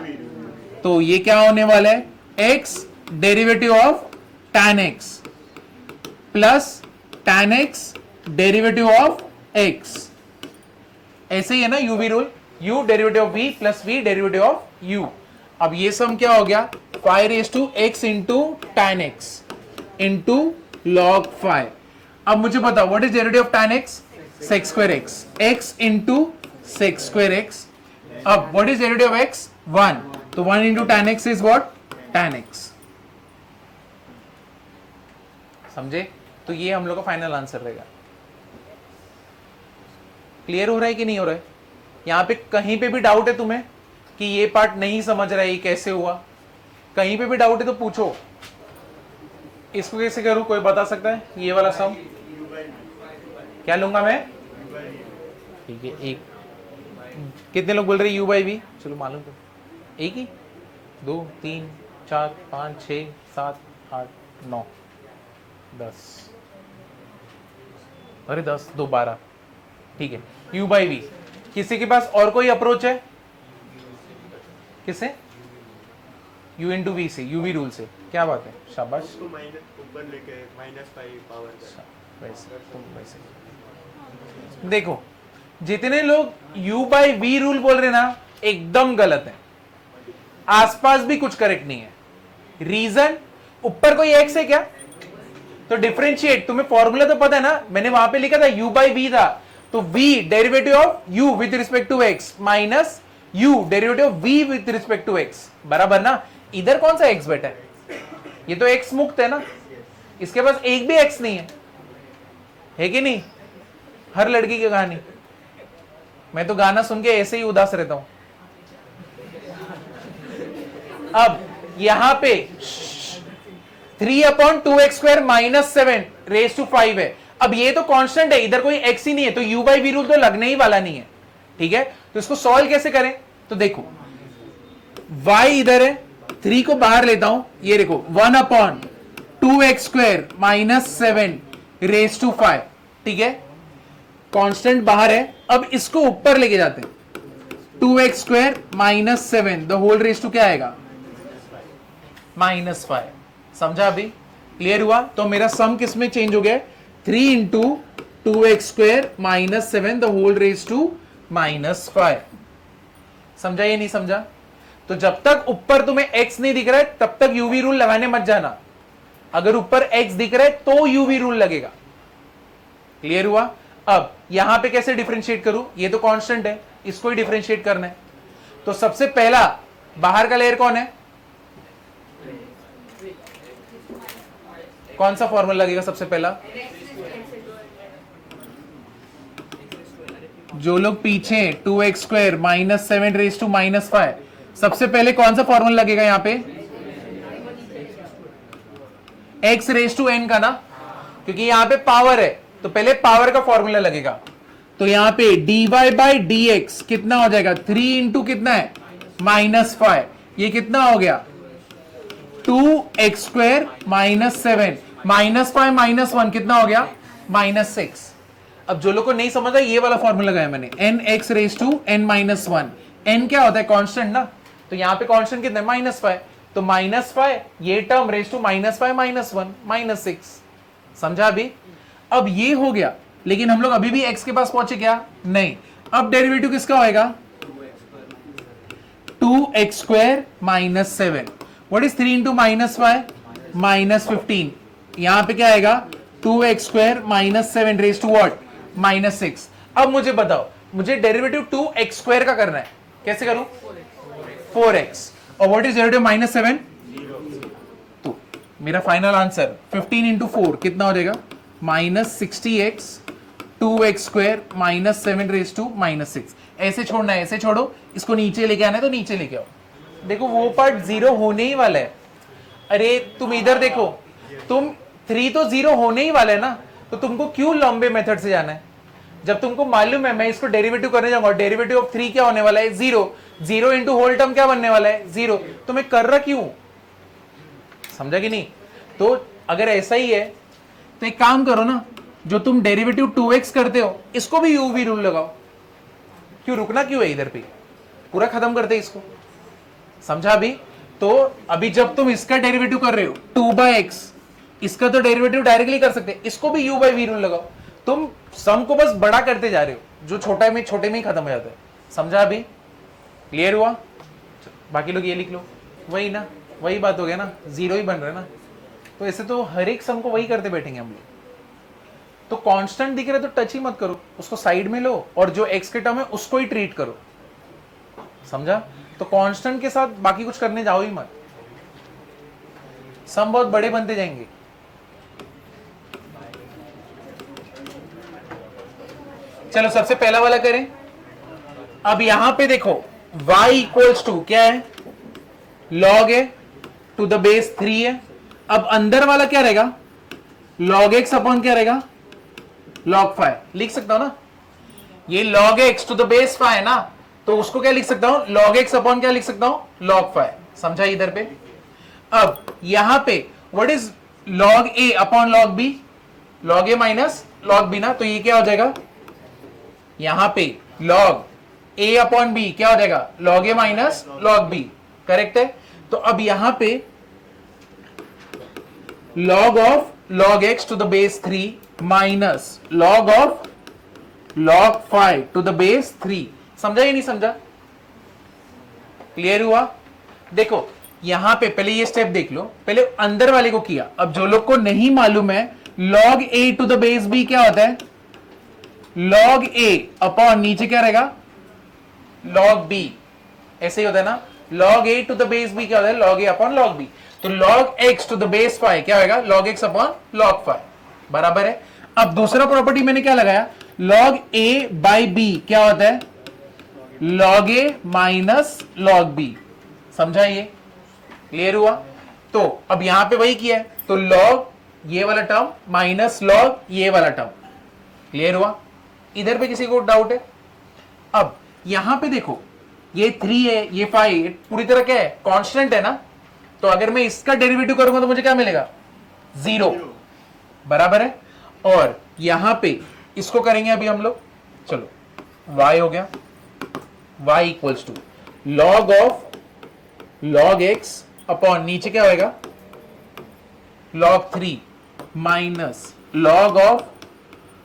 तो ये क्या होने वाला है? x derivative of tan x plus tan x derivative of x। ऐसे ही है ना UV rule? u derivative of v plus v derivative of u। अब ये सम क्या हो गया? 5 raised to x into tan x into log 5। अब मुझे बताओ, what is derivative of tan x? sec square x, x into sec square x। अब what is derivative of x? 1, तो 1 into tan x is what? tan x। समझे? तो ये हम लोग का फाइनल आंसर रहेगा। क्लियर हो रहा है कि नहीं हो रहा है? यहां पे कहीं पे भी डाउट है तुम्हें कि ये पार्ट नहीं समझ रहा है, ये कैसे हुआ? कहीं पे भी डाउट है तो पूछो। इसको कैसे करूं, कोई बता सकता है? ये वाला सम क्या लूंगा मैं? ठीक है, एक। कितने लोग बोल रहे हैं u बाई वी? चलो मालूम तो, एक ही, 2 3 4 5 6 7 8 9 10, अरे 10 2 12। ठीक है, u बाई वी। किसी के पास और कोई अप्रोच है? किसे? u इंटू वी से, यूवी रूल से। क्या बात है, शाबाश। उसको ऊपर लेके -5 पावर कर। वैसे तुम वैसे देखो, जितने लोग u बाई वी रूल बोल रहे ना, एकदम गलत है। आसपास भी कुछ करेक्ट नहीं है। रीजन, ऊपर कोई x है क्या? तो डिफरेंशिएट, तुम्हें फॉर्मूला तो पता है ना, मैंने वहां पे लिखा था u बाई वी था, तो v derivative of u with respect to x minus u derivative of v with respect to x, बराबर ना? इधर कौन सा x बैठा है? ये तो x मुक्त है ना, इसके पास एक भी x नहीं है कि नहीं? हर लड़की की कहानी। मैं तो गाना सुन के ऐसे ही उदास रहता हूं। अब यहां पे 3/2x² माइनस 7 रेज टू 5 है। अब ये तो कांस्टेंट है, इधर कोई x ही नहीं है, तो u बाई वी रूल तो लगने ही वाला नहीं है। ठीक है, तो इसको सॉल्व कैसे करें? तो देखो, y इधर है, 3 को बाहर लेता हूं, ये देखो 1/2x² माइनस 7 रेज टू 5। ठीक है, कांस्टेंट बाहर है। अब इसको ऊपर लेके जाते हैं, 2x² minus 7 the whole raise to क्या आएगा? -5। समझा? अभी क्लियर हुआ? तो मेरा सम किस में चेंज हो गया? 3 into 2x² minus 7 the whole raise to -5। समझा या नहीं समझा? तो जब तक ऊपर तुम्हें x नहीं दिख रहा है, तब तक यूवी रूल लगाने मत जाना। अगर ऊपर x दिख रहा है तो यूवी रूल लगेगा। क्लियर हुआ? अब यहां पे कैसे डिफरेंशिएट करूं? ये तो कांस्टेंट है, इसको ही डिफरेंशिएट करना है। तो सबसे पहला बाहर का लेयर कौन है? कौन सा फॉर्मूला लगेगा सबसे पहला? जो लोग पीछे 2x² माइनस 7 रेज टू -5, सबसे पहले कौन सा फॉर्मूला लगेगा यहां पे? x रेज टू n का ना, क्योंकि यहां पे पावर है तो पहले पावर का फॉर्मूला लगेगा। तो यहां पे dy बाई dx कितना हो जाएगा, 3 इंटू कितना है -5, ये कितना हो गया 2x स्क्वायर -7, -5 -1 कितना हो गया -6। अब जो लोग को नहीं समझ रहा ये वाला फॉर्मूला लगाया मैंने, nx raise to n -1, n क्या होता है कांस्टेंट ना, तो यहां पे कांस्टेंट कितना है -5, तो -5 ये टर्म रेज टू -5 -1 -6, समझा अभी। अब ये हो गया, लेकिन हम लोग अभी भी x के पास पहुंचे क्या, नहीं। अब डेरिवेटिव किसका होएगा 2x square -7, what is 3 into -5 -15, यहां पे क्या आएगा 2x square -7 raise to what -6। अब मुझे बताओ, मुझे डेरिवेटिव 2x स्क्वायर का करना है, कैसे करूं 4x, और व्हाट इज डेरिवेटिव -7, तो मेरा फाइनल आंसर 15 इंटू 4 कितना हो जाएगा -60x 2x square -7 raise to -6। ऐसे छोड़ना है, ऐसे छोड़ो, इसको नीचे लेके आना है तो नीचे लेके आओ। देखो वो पार्ट 0 होने ही वाला है, अरे तुम इधर देखो, तुम 3 तो 0 होने ही वाला है ना, तो तुमको क्यों लंबे मेथड से जाना है, जब तुमको मालूम है मैं इसको डेरिवेटिव करने जाऊंगा, डेरिवेटिव ऑफ 3 क्या होने वाला है 0, 0 इंटू होल टर्म क्या बनने वाला है 0, तो मैं कर रहा क्यों, समझा कि नहीं। तो अगर ऐसा ही है तो एक काम करो ना, जो तुम डेरिवेटिव 2x करते हो इसको भी u v रूल लगाओ, क्यों रुकना क्यों है इधर पे, पूरा खत्म करते इसको, समझा अभी। तो अभी जब तुम इसका डेरिवेटिव कर रहे हो 2/x, इसका तो डेरिवेटिव डायरेक्टली कर सकते, इसको भी u by v रूल लगाओ, तुम सम को बस बड़ा करते जा रहे हो, जो छोटे में ही खत्म हो जाता है, समझा अभी, क्लियर हुआ। बाकी लोग ये लिख लो, वही ना, वही बात हो गया ना, 0 ही बन रहा है ना, तो ऐसे तो हर एक सम को वही करते बैठेंगे हम लोग। तो कांस्टेंट दिख रहा है तो टच ही मत करो, उसको साइड में लो और जो x के टर्म है उसको ही ट्रीट करो, समझा। तो कांस्टेंट के साथ बाकी कुछ करने जाओ ही मत, सम बहुत बड़े बनते जाएंगे। चलो सबसे पहला वाला करें। अब यहां पे देखो y इक्वल्स टू क्या है, log a to the base 3 है। अब अंदर वाला क्या रहेगा, log x अपॉन क्या रहेगा log 5, लिख सकता हूं ना, ये log x to the base 5 है ना, तो उसको क्या लिख सकता हूं log x अपॉन क्या लिख सकता हूं log 5, समझा इधर पे। अब यहां पे what is log a upon log b, log a minus log b ना, तो ये क्या हो जाएगा यहां पे log a अपॉन b क्या हो जाएगा log a minus log b, correct है। तो अब यहां पे log of log x to the base 3 minus log of log 5 to the base 3, समझा या नहीं समझा, क्लियर हुआ। देखो यहां पे पहले ये स्टेप देख लो, पहले अंदर वाले को किया। अब जो लोग को नहीं मालूम है log a to the base b क्या होता है, log a अपॉन नीचे क्या रहेगा log b, ऐसे ही होता है ना, log a to the base b क्या होता है log a upon log b, तो log x to the base 5 क्या होगा log x अपॉन log 5, बराबर है। अब दूसरा प्रॉपर्टी मैंने क्या लगाया, log a बाई b क्या होता है log a minus log b, समझा ये, क्लियर हुआ। तो अब यहां पे वही किया है, तो log ये वाला टर्म माइनस log ये वाला टर्म, क्लियर हुआ। इधर पे किसी को डाउट है। अब यहां पे देखो ये 3 है, ये 5 पूरी तरह क्या है कांस्टेंट है ना, तो अगर मैं इसका डेरिवेटिव करूंगा तो मुझे क्या मिलेगा 0, बराबर है। और यहां पे इसको करेंगे अभी हम लोग, चलो y हो गया, y equals to log of log x upon नीचे क्या होएगा log 3 minus log of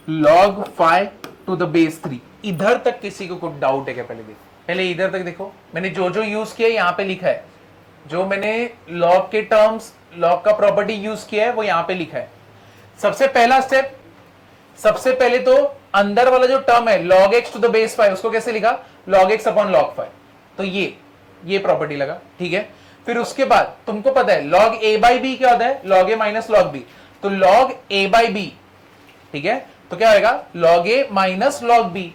log 5 to the base 3। इधर तक किसी को कुछ डाउट है क्या, पहले देखो, पहले इधर तक देखो, मैंने जो जो यूज किया यहां पे लिखा है, जो मैंने log के टर्म्स log का प्रॉपर्टी यूज किया है वो यहां पे लिखा है। सबसे पहला स्टेप, सबसे पहले तो अंदर वाला जो टर्म है log x to the base 5 उसको कैसे लिखा log x अपॉन log 5, तो ये प्रॉपर्टी लगा, ठीक है। फिर उसके बाद तुमको पता है log a बाई b क्या होता है log a minus log b, तो log a बाई b, ठीक है, तो क्या होगा log a minus log b,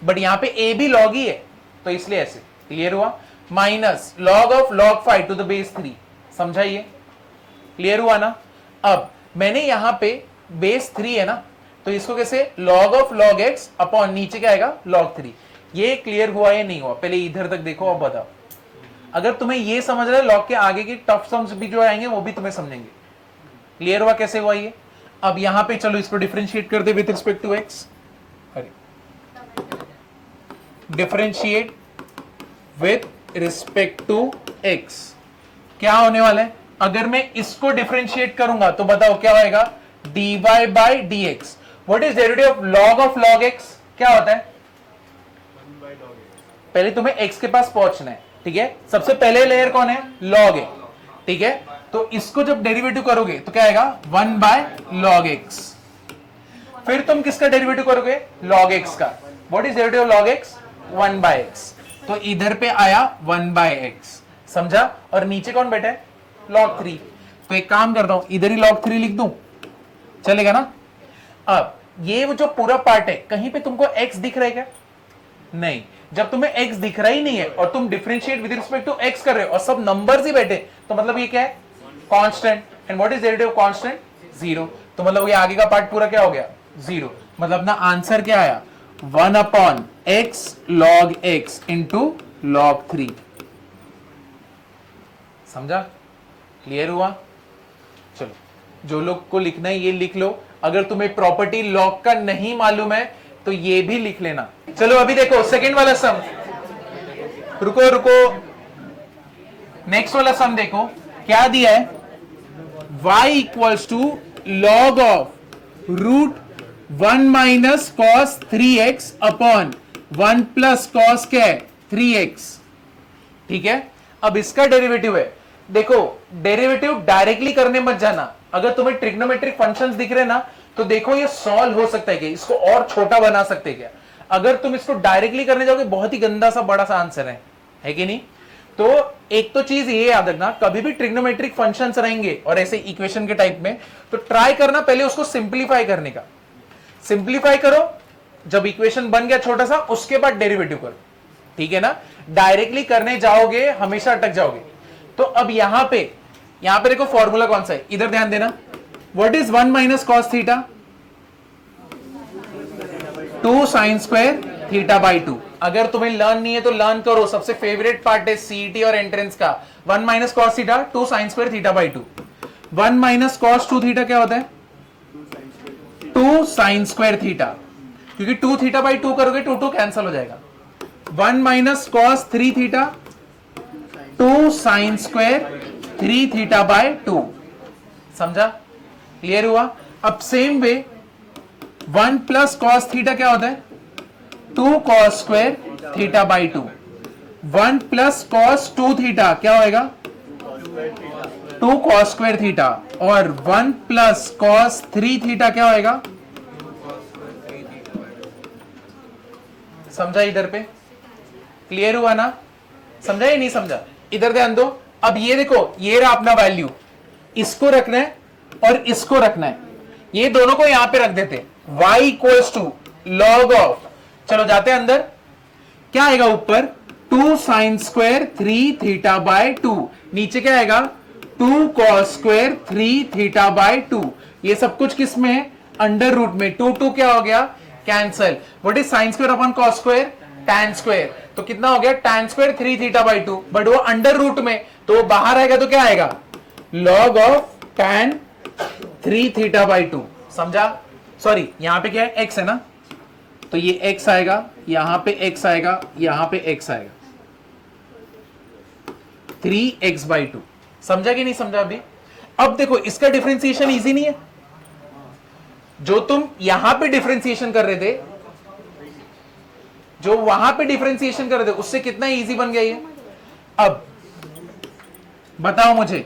but यहां पे a भी log ही है तो इसलिए ऐसे, क्लियर हुआ। Minus log of log 5 to the base 3, समझा ये, क्लियर हुआ ना। अब मैंने यहां पे बेस 3 है ना, तो इसको कैसे log of log x upon नीचे क्या आएगा log 3। ये क्लियर हुआ या नहीं हुआ? पहले इधर तक देखो और बताओ। अगर तुम्हें ये समझ रहा है, log के आगे की टफ सम्स भी जो आएंगे वो भी तुम्हें समझेंगे। क्लियर हुआ कैसे हुआ ये? अब यहां पे चलो इसको डिफरेंशिएट करते with respect to x। Differentiate with respect to x क्या होने वाला है? अगर मैं इसको डिफरेंशिएट करूंगा तो बताओ क्या होएगा? dy by dx। What is derivative of log x? क्या होता है? 1 by log x। पहले तुम्हें x के पास पहुंचना है, ठीक है? सबसे पहले लेयर कौन है? log है, ठीक है? तो इसको जब डेरिवेटिव करोगे तो क्या आएगा? 1 by log x। फिर तुम किसका डेरिवेटिव करोगे? log x का। What is derivative of log x? 1 by x। तो इधर पे आया 1 by x, समझा? और नीचे कौन बैठा है? log 3। तो एक काम करता हूं, इधर ही log 3 लिख दूं, चलेगा ना? अब ये वो जो पूरा पार्ट है, कहीं पे तुमको x दिख रहा है क्या? नहीं। जब तुम्हें x दिख रहा ही नहीं है और तुम differentiate with respect to x कर रहे हो और सब नंबर्स ही बैठे, तो मतलब ये क्या है? Constant. And what is derivative of constant? 0। तो मतलब ये आगे का पार्ट पूरा क्या हो गया? 0। मतलब अपना आंसर क्या आया? 1 upon x log x into log 3। समझा? क्लियर हुआ? चलो, जो लोग को लिखना है ये लिख लो। अगर तुम्हें प्रॉपर्टी लॉग का नहीं मालूम है तो ये भी लिख लेना। चलो अभी देखो सेकंड वाला सम। रुको, नेक्स्ट वाला सम देखो क्या दिया है? y equals to log of root 1 minus cos 3x upon 1 plus cos क्या है? 3x। ठीक है, अब इसका डेरिवेटिव है। देखो, डेरिवेटिव डायरेक्टली करने मत जाना। अगर तुम्हें ट्रिग्नोमेट्रिक फंक्शंस दिख रहे ना, तो देखो ये सॉल्व हो सकता है क्या, इसको और छोटा बना सकते हैं क्या। अगर तुम इसको डायरेक्टली करने जाओगे, बहुत ही गंदा सा बड़ा सा आंसर है कि नहीं? तो एक तो चीज ये याद रखना, कभी भी ट्रिग्नोमेट्रिक फंक्शंस रहेंगे और ऐसे इक्वेशन के टाइप में, तो ट्राई करना पहले उसको सिंप्लीफाई करने का। सिंप्लीफाई करो, जब इक्वेशन बन गया छोटा सा, उसके बाद डेरिवेटिव करो, ठीक है ना? डायरेक्टली करने जाओगे हमेशा अटक जाओगे। तो अब यहां पे देखो फॉर्मूला कौन सा है, इधर ध्यान देना। What is 1 minus cos theta? 2 sign square theta by 2। अगर तुम्हें लर्न नहीं है तो लर्न करो, सबसे फेवरेट पार्ट है सीईटी और एंट्रेंस का। 1 minus cos theta 2 sign square theta by 2। 1 minus cos 2 theta क्या होता है? 2 साइन स्क्वायर थीटा, क्योंकि 2 थीटा बाई 2 करोगे 2 कैंसिल हो जाएगा। 1 minus cos 3 theta 2 sine square 3 theta by 2। समझा? क्लियर हुआ? अब same way 1 plus cos theta क्या होता है? 2 cos square theta by 2। 1 plus cos 2 theta क्या होएगा? 2 कॉस स्क्वायर थीटा। और 1 प्लस कॉस 3 थीटा क्या होएगा? समझा इधर पे? क्लियर हुआ ना? समझा या नहीं समझा? इधर ध्यान दो। अब ये देखो, ये रहा अपना वैल्यू, इसको रखना है और इसको रखना है। ये दोनों को यहां पे रख देते, y equals to log of, चलो जाते हैं अंदर, क्या आएगा ऊपर? 2 साइन स्क्वायर 3 थीटा बाय 2। नीचे क्या आएगा? 2 कॉस स्क्वायर 3 थीटा बाय 2। ये सब कुछ किस में है? अंडर रूट में। 2 क्या हो गया? Cancel. What is sine square upon cos square? tan square. तो कितना हो गया? tan square 3 theta by 2, but वो अंडर रूट में, तो बाहर आएगा तो क्या आएगा? Log of tan 3 theta by 2। समझा? सॉरी, यहां पे क्या है? x है ना, तो ये x आएगा, यहां पे x आएगा, यहां पे x आएगा, 3x बाई 2। समझा कि नहीं समझा अभी? अब देखो, इसका डिफरेंशिएशन इजी नहीं है? जो तुम यहां पे डिफरेंशिएशन कर रहे थे, जो वहां पे डिफरेंशिएशन कर रहे थे, उससे कितना इजी बन गया ये। अब बताओ मुझे,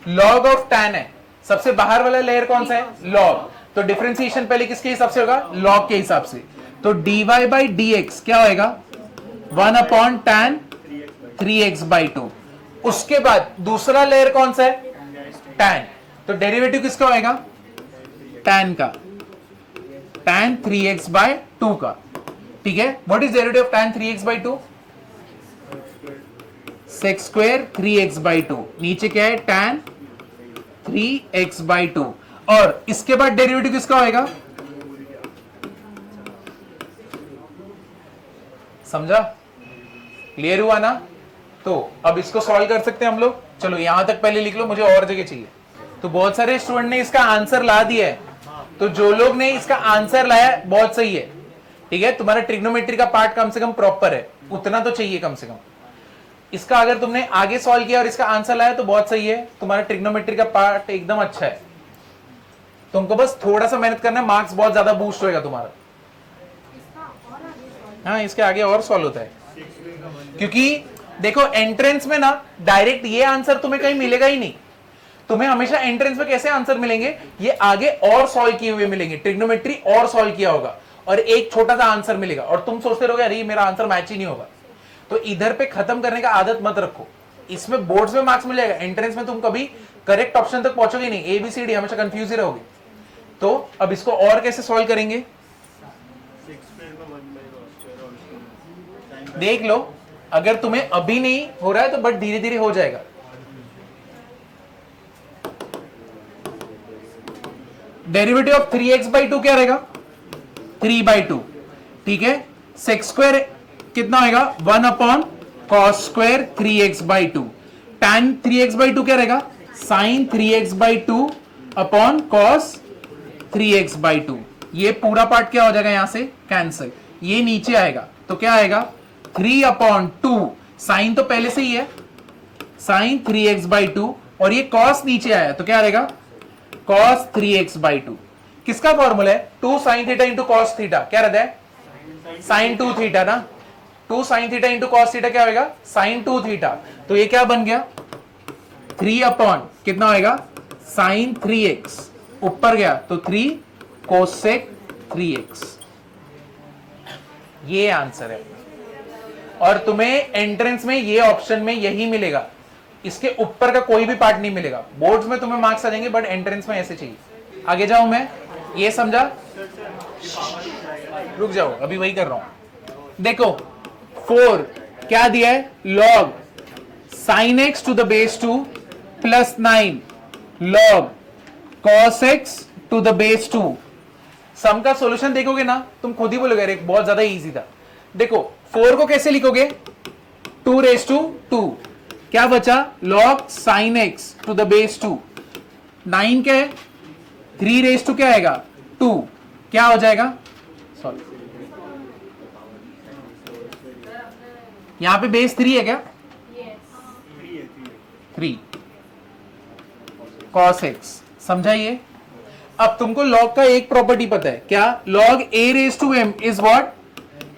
लॉग ऑफ tan है, सबसे बाहर वाला लेयर कौन सा है? लॉग। तो डिफरेंशिएशन पहले किसके हिसाब से होगा? लॉग के हिसाब से। तो dy बाई dx क्या होएगा? 1 अपॉन tan 3x बाई 2। उसके बाद दूसरा लेयर कौन सा है? tan। तो डेरिवेटिव किसका होएगा? tan का, tan 3x बाई 2 का। ठीक है, what is derivative of tan 3x by 2? sec square 3x by 2। नीचे क्या है? tan 3x/2 और इसके बाद डेरिवेटिव किसका होएगा? समझा? क्लियर हुआ ना? तो अब इसको सॉल्व कर सकते हैं हम लोग। चलो यहां तक पहले लिख लो, मुझे और जगह चाहिए। तो बहुत सारे स्टूडेंट ने इसका आंसर ला दिया है, तो जो लोग ने इसका आंसर लाया बहुत सही है, ठीक है। तुम्हारा ट्रिग्नोमेट्री का पार्ट कम से कम प्रॉपर है, उतना तो चाहिए कम से कम। इसका अगर तुमने आगे सॉल्व किया और इसका आंसर लाया तो बहुत सही है, तुम्हारा ट्रिग्नोमेट्री का पार्ट एकदम अच्छा है। तुमको बस थोड़ा सा मेहनत करना है, मार्क्स बहुत ज्यादा बूस्ट होएगा तुम्हारा। हाँ, इसके आगे और सॉल्व होता है, क्योंकि देखो एंट्रेंस में ना डायरेक्ट ये आंसर तुम्हें कहीं मिलेगा ही नहीं। तुम्हें हमेशा एंट्रेंस में कैसे आंसर मिलेंगे? ये आगे और सॉल्व किए हुए मिलेंगे, ट्रिग्नोमेट्री और सॉल्व किया होगा और एक छोटा सा आंसर मिलेगा और तुम सोचते रहोगे अरे मेरा आंसर मैच ही नहीं होगा। तो इधर पे खत्म करने का आदत मत रखो। इसमें बोर्ड्स में मार्क्स मिल जाएगा, एंट्रेंस में तुम कभी करेक्ट ऑप्शन तक पहुंचोगे नहीं, ABCD हमेशा कंफ्यूज ही रहोगे। तो अब इसको और कैसे सॉल्व करेंगे देख लो। अगर तुम्हें अभी नहीं हो रहा है तो बट धीरे धीरे हो जाएगा। डेरिवेटिव ऑफ 3x/2 क्या रहेगा? 3/2, ठीक है। sec स्क्वायर कितना होगा? 1/cos square 3x/2। tan 3x/2 क्या रहेगा? sin 3x/2 upon cos 3x/2। ये पूरा पार्ट क्या हो जाएगा? यहां से कैंसिल, ये नीचे आएगा तो क्या आएगा? 3/2। साइन तो पहले से ही है, साइन 3x/2 और ये cos नीचे आया तो क्या रहेगा? cos 3x/2। किसका फॉर्मूला है? 2 sin theta into cos theta. क्या रहता है? sin 2 थीटा ना। 2 sin theta into cos theta क्या होगा? sin 2 theta. तो ये क्या बन गया? 3 अपॉन कितना होगा? sin 3x। ऊपर गया तो 3 cosec 3x। ये आंसर है और तुम्हें एंट्रेंस में ये ऑप्शन में यही मिलेगा, इसके ऊपर का कोई भी पार्ट नहीं मिलेगा। बोर्ड्स में तुम्हें मार्क्स आ जाएंगे बट एंट्रेंस में ऐसे चाहिए। आगे जाऊं मैं? ये समझा? रुक जाओ, अभी वही कर रहा हूं। देखो 4 क्या दिया है? log sin x to the base 2 plus 9 log cos x to the base 2। सम का सॉल्यूशन देखोगे ना तुम खुद ही बोलोगे अरे बहुत ज्यादा इजी था। देखो 4 को कैसे लिखोगे? 2⁻²। क्या बचा? log sin x to the base 2। 9 क्या है? 3⁻² क्या आएगा? 2। क्या हो जाएगा? सॉरी, यहां पे बेस 3 है क्या? 3 cos x। समझाइए। अब तुमको log का एक प्रॉपर्टी पता है क्या? log a⁻m is what?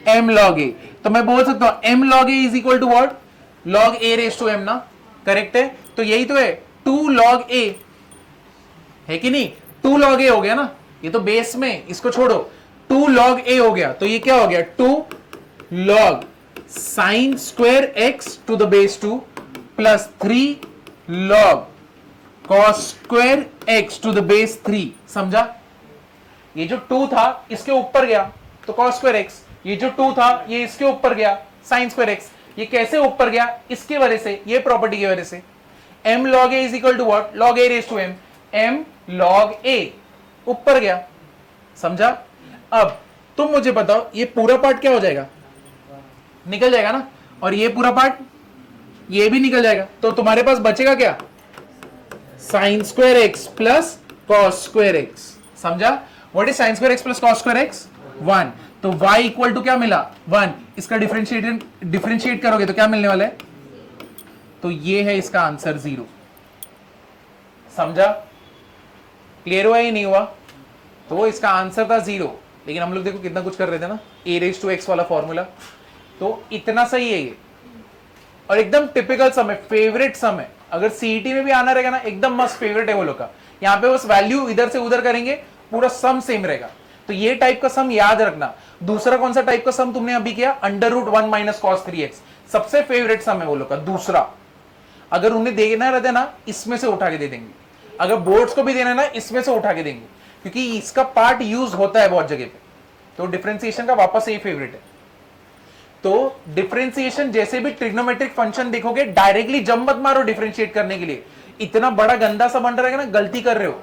m log a। तो मैं बोल सकता हूं m log a is equal to what? log a⁻m ना। करेक्ट है? तो यही तो है 2 log a है कि नहीं? 2 log a हो गया ना, ये तो बेस में, इसको छोड़ो। 2 log a हो गया तो ये क्या हो गया? 2 log sin square x to the base 2 plus 3 log cos square x to the base 3। समझा? ये जो 2 था इसके ऊपर गया तो cos स्क्वायर x, ये जो 2 था ये इसके ऊपर गया sin स्क्वायर x। ये कैसे ऊपर गया? इसके वजह से, ये प्रॉपर्टी की वजह से। m log a is equal to what? log a⁻m। m log a ऊपर गया। समझा? अब तुम मुझे बताओ ये पूरा पार्ट क्या हो जाएगा? निकल जाएगा ना, और ये पूरा पार्ट ये भी निकल जाएगा। तो तुम्हारे पास बचेगा क्या? sin square x plus cos square x। समझा? What is sin square x plus cos square x? 1। तो y इक्वल टू क्या मिला? 1। इसका डिफरेंशिएट करोगे तो क्या मिलने वाला है? तो ये है इसका आंसर 0। समझा? क्लियर हुआ ही नहीं हुआ? तो इसका आंसर था 0, लेकिन हम लोग देखो कितना कुछ कर रहे थे ना, a⁻x वाला फॉर्मूला। तो इतना सही है ये, और एकदम टिपिकल सम है, फेवरेट सम है। अगर सीईटी में भी आना रहेगा ना, एकदम मस्त फेवरेट है वो लोग का। यहाँ पे बस वैल्यू इधर से उधर करेंगे, पूरा सम सेम रहेगा। तो ये टाइप का सम याद रखना। दूसरा कौन सा टाइप का सम तुमने अभी किया? √1 माइनस cos 3x, सबसे फेवरेट सम है वो लोग का। दूसरा अगर उन्हें देना रहता ना, इसमें से उठा के दे देंगे। अगर बोर्ड्स को भी देना है ना, इसमें से उठा के देंगे, क्योंकि इसका पार्ट यूज होता है बहुत जगह पे। तो डिफरेंशिएशन का वापस यही फेवरेट है। तो डिफरेंशिएशन जैसे भी ट्रिग्नोमेट्रिक फंक्शन देखोगे डायरेक्टली जंप मत मारो डिफरेंशिएट करने के लिए, इतना बड़ा गंदा सा बन रहेगा ना, गलती कर रहे हो,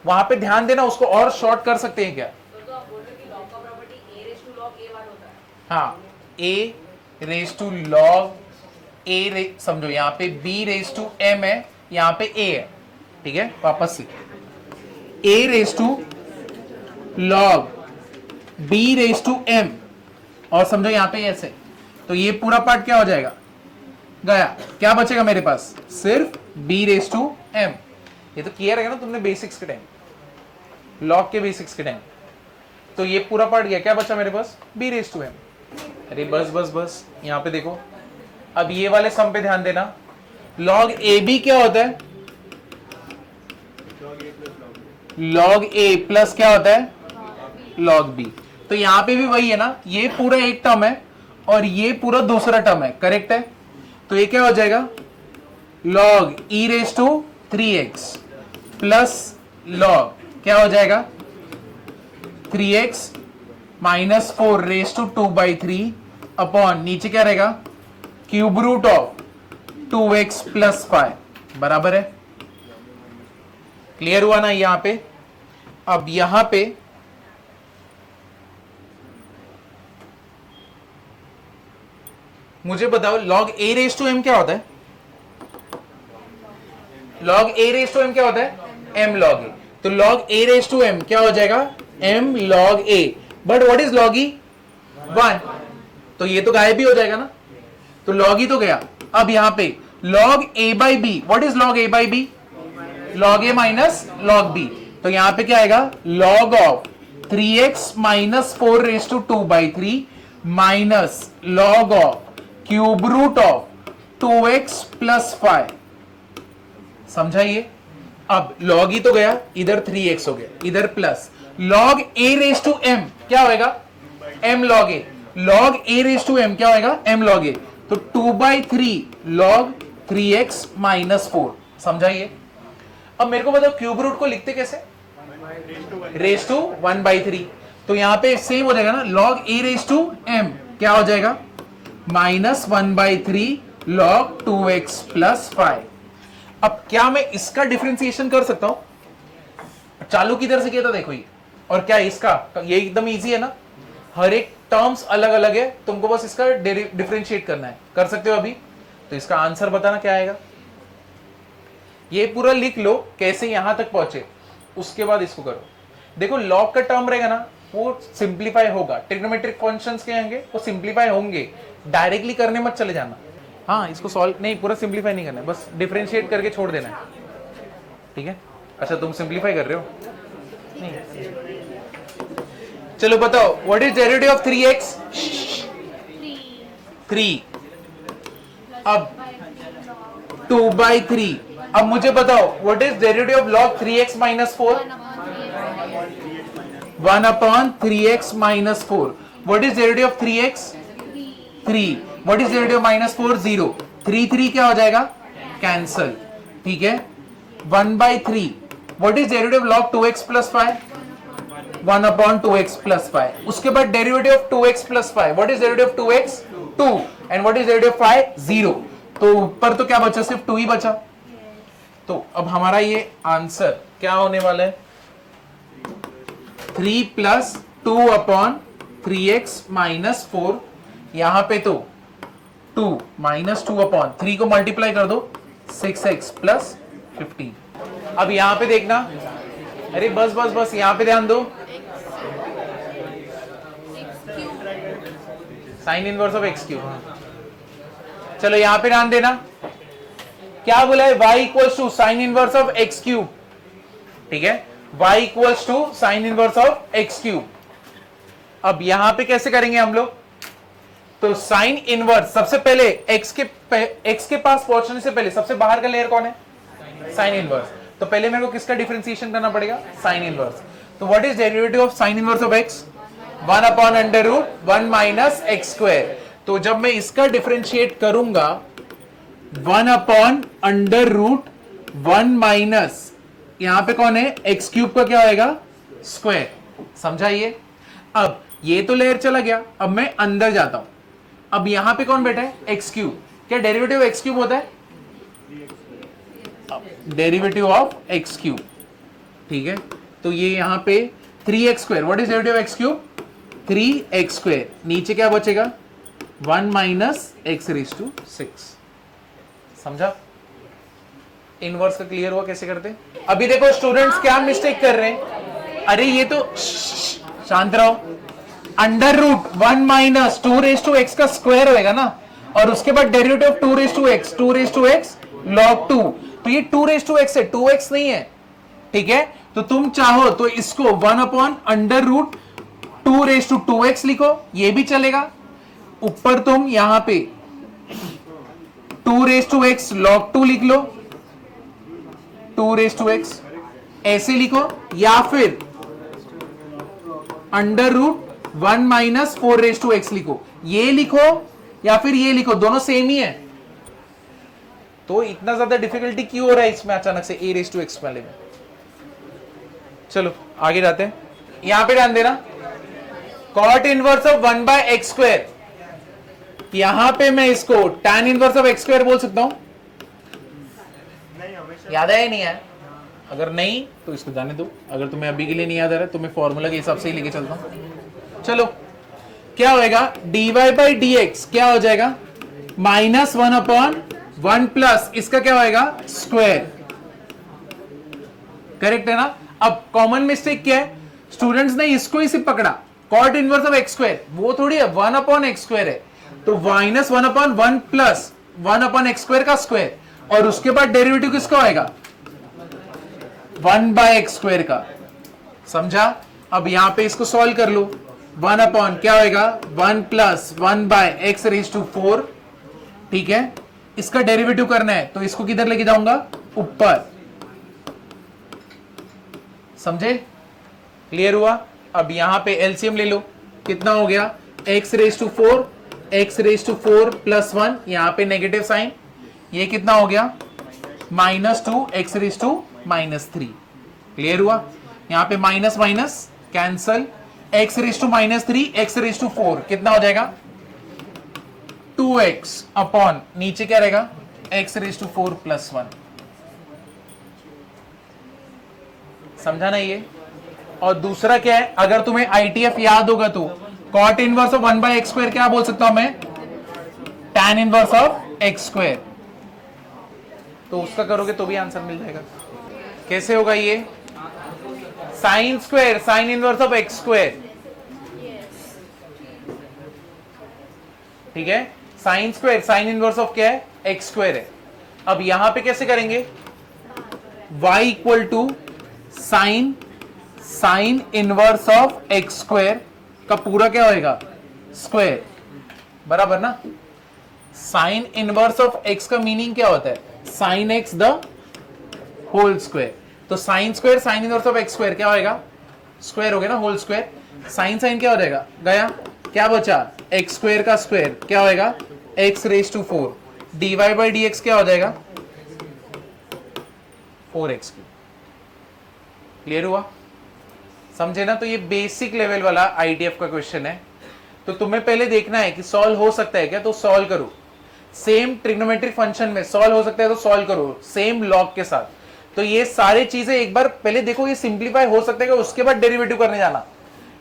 वहां पे ध्यान देना, उसको और शॉर्ट कर सकते हैं क्या? तो आप बोल रहे हो कि लॉग का property a raise to log a1 होता है। हाँ, a raise to log a, समझो यहाँ पे b रेज टू m है, यहाँ पे a है, ठीक है, वापस से a raise to log b raise to m, और समझो यहाँ पे ऐसे, तो ये पूरा पार्ट क्या हो जाएगा, गया, क्या बचेगा मेरे पास, सिर्फ b रेज टू m। ये तो किया रहेगा ना तुमने बेसिक्स के टाइम, लॉग के बेसिक्स के टाइम, तो ये पूरा पार्ट गया, क्या बचा मेरे पास, b रेज टू m। अरे बस बस बस, यहाँ पे देखो, अब ये वाले सम पे ध्यान देना, log ab क्या होता है, log a प्लस क्या होता है, log b। तो यहां पे भी वही है ना, ये पूरा एक टर्म है और ये पूरा दूसरा टर्म है, करेक्ट है, तो ये क्या हो जाएगा, log e raise to 3x plus log क्या हो जाएगा 3x minus 4 raise to 2/3 upon नीचे क्या रहेगा, cube root of 2x plus 5 बराबर है। क्लियर हुआ ना यहां पे? अब यहां पे मुझे बताओ log a raise to m क्या होता है, log a raise to m क्या होता है, m log a। तो log a raise to m क्या हो जाएगा, m log a, but what is log e, 1, तो ये तो गायब भी हो जाएगा ना, तो log e तो गया। अब यहां पे log a by b, what is log a by b, log a minus log b, तो यहां पे क्या आएगा, log of 3x minus 4 raise to 2/3 minus log of cube root of 2x plus 5, समझाइए। अब log ही तो गया, इधर 3x हो गया, इधर plus log a raise to m क्या होएगा, m log a, log a raise to m क्या होएगा, m log a, तो 2/3 log 3x माइनस 4, समझाइए। अब मेरे को बताओ क्यूब रूट को लिखते कैसे, रेज टू 1/3, तो यहां पे सेम हो जाएगा ना, log a raise to m क्या हो जाएगा, माइनस 1/3 log 2x प्लस 5। अब क्या मैं इसका डिफरेंशिएशन कर सकता हूं, चालू किधर से किया था देखो ये, और क्या इसका, ये एकदम इजी है ना, हर एक टर्म्स अलग अलग है, तुमको बस इसका डिफरेंशिएट करना है, कर सकते हो अभी। तो इसका आंसर बताना क्या आएगा, ये पूरा लिख लो कैसे यहां तक पहुंचे, उसके बाद इसको करो। देखो लॉग का टर्म रहेगा ना, वो सिंप्लीफाई होगा, ट्रिग्नोमेट्रिक फंक्शंस के आएंगे वो सिंप्लीफाई होंगे, डायरेक्टली करने मत चले जाना। हाँ, इसको सॉल्व नहीं, पूरा सिंप्लीफाई नहीं करना है, बस डिफरेंशिएट करके छोड़ देना है, ठीक है। अच्छा तुम सिंप्लीफाई कर रहे हो, नहीं, चलो बताओ what is derivative of 3x, 3, अब 2/3, अब मुझे बताओ what is derivative of log 3x minus 4, 1/3x minus 4, what is derivative of 3x, 3, what is derivative of minus 4, 0, 3 3 क्या हो जाएगा, कैंसल, ठीक है। 1/3, what is derivative of log 2x plus 5, 1/2x plus 5, उसके बाद derivative of 2x plus 5, what is derivative of 2x, 2, and what is derivative of 5, 0, तो ऊपर तो क्या बचा, सिर्फ 2 ही बचा। तो अब हमारा ये आंसर क्या होने वाला है, 3 प्लस 2/3x माइनस 4, यहां पे तो 2 माइनस 2/3 को मल्टीप्लाई कर दो, 6x प्लस 15। अब यहां पे देखना, अरे बस बस बस, यहां पे ध्यान दो, sine inverse of x cube. चलो यहां पे ध्यान देना, क्या बोला है, y equals to sine inverse of x cube, ठीक है, y equals to sine inverse of x cube. अब यहां पे कैसे करेंगे हम लोग, तो साइन इनवर्स सबसे पहले x के पास पहुंचने से पहले सबसे बाहर का लेयर कौन है, साइन इनवर्स, तो पहले मेरे को किसका डिफरेंशिएशन करना पड़ेगा, साइन इनवर्स। तो what is derivative of sine inverse of x, 1/√1 minus x square. तो जब मैं इसका डिफरेंशिएट करूंगा 1/√1 माइनस, यहां पे कौन है, x क्यूब का क्या होएगा, स्क्वायर, समझाइए। अब ये तो लेयर चला गया, अब मैं अंदर जाता हूं, अब यहां पे कौन बैठा है? X cube. क्या डेरिवेटिव एक्स क्यूब होता है? डेरिवेटिव ऑफ एक्स क्यूब, ठीक है। तो ये यहां पे 3x square, what is derivative x cube? 3x square. नीचे क्या बचेगा? 1 माइनस एक्स रेज टू 6। समझा? इनवर्स का क्लियर हुआ कैसे करते? अभी देखो स्टूडेंट्स क्या मिस्टेक कर रहे हैं। अरे ये तो शांत रहो। Under root 1 minus 2 raise to x का स्क्वायर होएगा ना, और उसके बाद derivative of 2 raise to x, 2 raise to x log 2। तो ये 2 रेज टू एक्स है, 2x नहीं है, ठीक है। तो तुम चाहो तो इसको 1 upon under root 2 raise to 2x लिखो, ये भी चलेगा। ऊपर तुम यहां पे 2 रेज टू एक्स log 2 लिख लो, 2 रेज टू एक्स ऐसे लिखो, या फिर under root 1 minus 4 raise to x लिखो, ये लिखो या फिर ये लिखो, दोनों सेम ही है। तो इतना ज्यादा डिफिकल्टी क्यों हो रहा है इसमें अचानक से ए रेज टू एक्स वाले में? चलो आगे जाते हैं। यहां पे ध्यान देना, cot inverse of 1 by x square, यहां पे मैं इसको tan inverse of x square बोल सकता हूं। नहीं हमेशा याद है नहीं है? अगर नहीं तो इसको जाने दो, अगर तुम्हें अभी के लिए नहीं याद आ रहा है तो मैं फॉर्मूला के हिसाब से ही लेके चलता हूं। चलो क्या होएगा? dy बाई dx क्या हो जाएगा? माइनस 1 अपॉन 1 प्लस इसका क्या होएगा? स्क्वायर। करेक्ट है ना? अब कॉमन मिस्टेक क्या है? स्टूडेंट्स ने इसको ही सिर्फ पकड़ा, cot inverse of x square, वो थोड़ी है 1 अपॉन एक्स स्क्वायर है। तो minus 1 upon 1 plus 1 upon x square का स्क्वायर, और उसके बाद डेरिवेटिव किसका होएगा? 1 बाय एक्स स्क्वायर का। समझा? अब यहां पे इसको सॉल्व कर लो। 1 अपॉन क्या होएगा? 1 plus 1 by x raise to 4, ठीक है। इसका डेरिवेटिव करना है तो इसको किधर लेके जाऊंगा? ऊपर। समझे? क्लियर हुआ? अब यहां पे एलसीएम ले लो, कितना हो गया? x raise to 4, x raise to 4 plus 1, यहां पे नेगेटिव साइन, ये कितना हो गया? -2 x रेज टू -3। क्लियर हुआ? यहां पे minus minus cancel, x raise to -3, x raise to 4 कितना हो जाएगा? 2x अपॉन नीचे क्या रहेगा? x raise to 4 plus 1। समझा ना ये? और दूसरा क्या है? अगर तुम्हें ITF याद होगा तो cot inverse of 1 by x square क्या बोल सकता हूं मैं? tan inverse of x square. तो उसका करोगे तो भी आंसर मिल जाएगा। कैसे होगा ये? Sign square, sine inverse of x square, ठीक है। Sign square, sine inverse of क्या है? एक्स स्क्वायर है। अब यहां पे कैसे करेंगे? y equal to sine, sine inverse of x square का पूरा क्या होएगा? स्क्वायर, बराबर ना। साइन इनवर्स ऑफ एक्स का मीनिंग क्या होता है? Sine x the whole square. तो sine square, sine inverse of x square क्या होएगा? स्क्वायर हो गया ना, होल स्क्वायर। साइन साइन क्या हो जाएगा? गया। क्या बचा? एक्स स्क्वायर का स्क्वायर क्या होएगा? X raise to 4। dy by dx क्या हो जाएगा? 4x cube. क्लियर हुआ? समझे ना? तो ये बेसिक लेवल वाला ITF का क्वेश्चन है। तो तुम्हें पहले देखना है कि सॉल्व हो सकता है क्या, तो सॉल्व करो। सेम ट्रिग्नोमेट्रिक फंक्शन में सॉल्व हो सकता है तो सॉल्व करो, सेम लॉग के साथ। तो ये सारी चीजें एक बार पहले देखो, ये सिंप्लीफाई हो सकता है कि उसके बाद डेरिवेटिव करने जाना।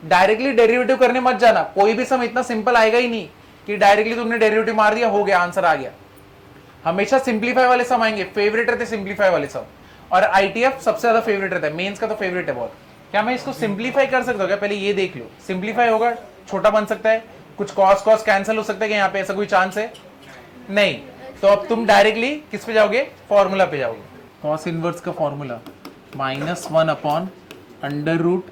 डायरेक्टली डेरिवेटिव करने मत जाना। कोई भी सम इतना सिंपल आएगा ही नहीं कि डायरेक्टली तुमने डेरिवेटिव मार दिया, हो गया, आंसर आ गया। हमेशा सिंप्लीफाई वाले सम आएंगे। फेवरेट रहते सिंप्लीफाई वाले सम, और ITF सबसे ज्यादा फेवरेट रहता है। मेंस का तो फेवरेट है बहुत। क्या मैं इसको सिंप्लीफाई कर सकता हूँ क्या? पहले ये देख लो। सिंप्लीफाई होगा, छोटा बन सकता है, कुछ कॉस कॉस कैंसिल हो सकता है कि यहाँ पे ऐसा कोई चांस है? नहीं। तो अब तुम डायरेक्टली किस पे जाओगे? फॉर्मूला पे जाओगे। कॉस इनवर्स का formula -1 upon under root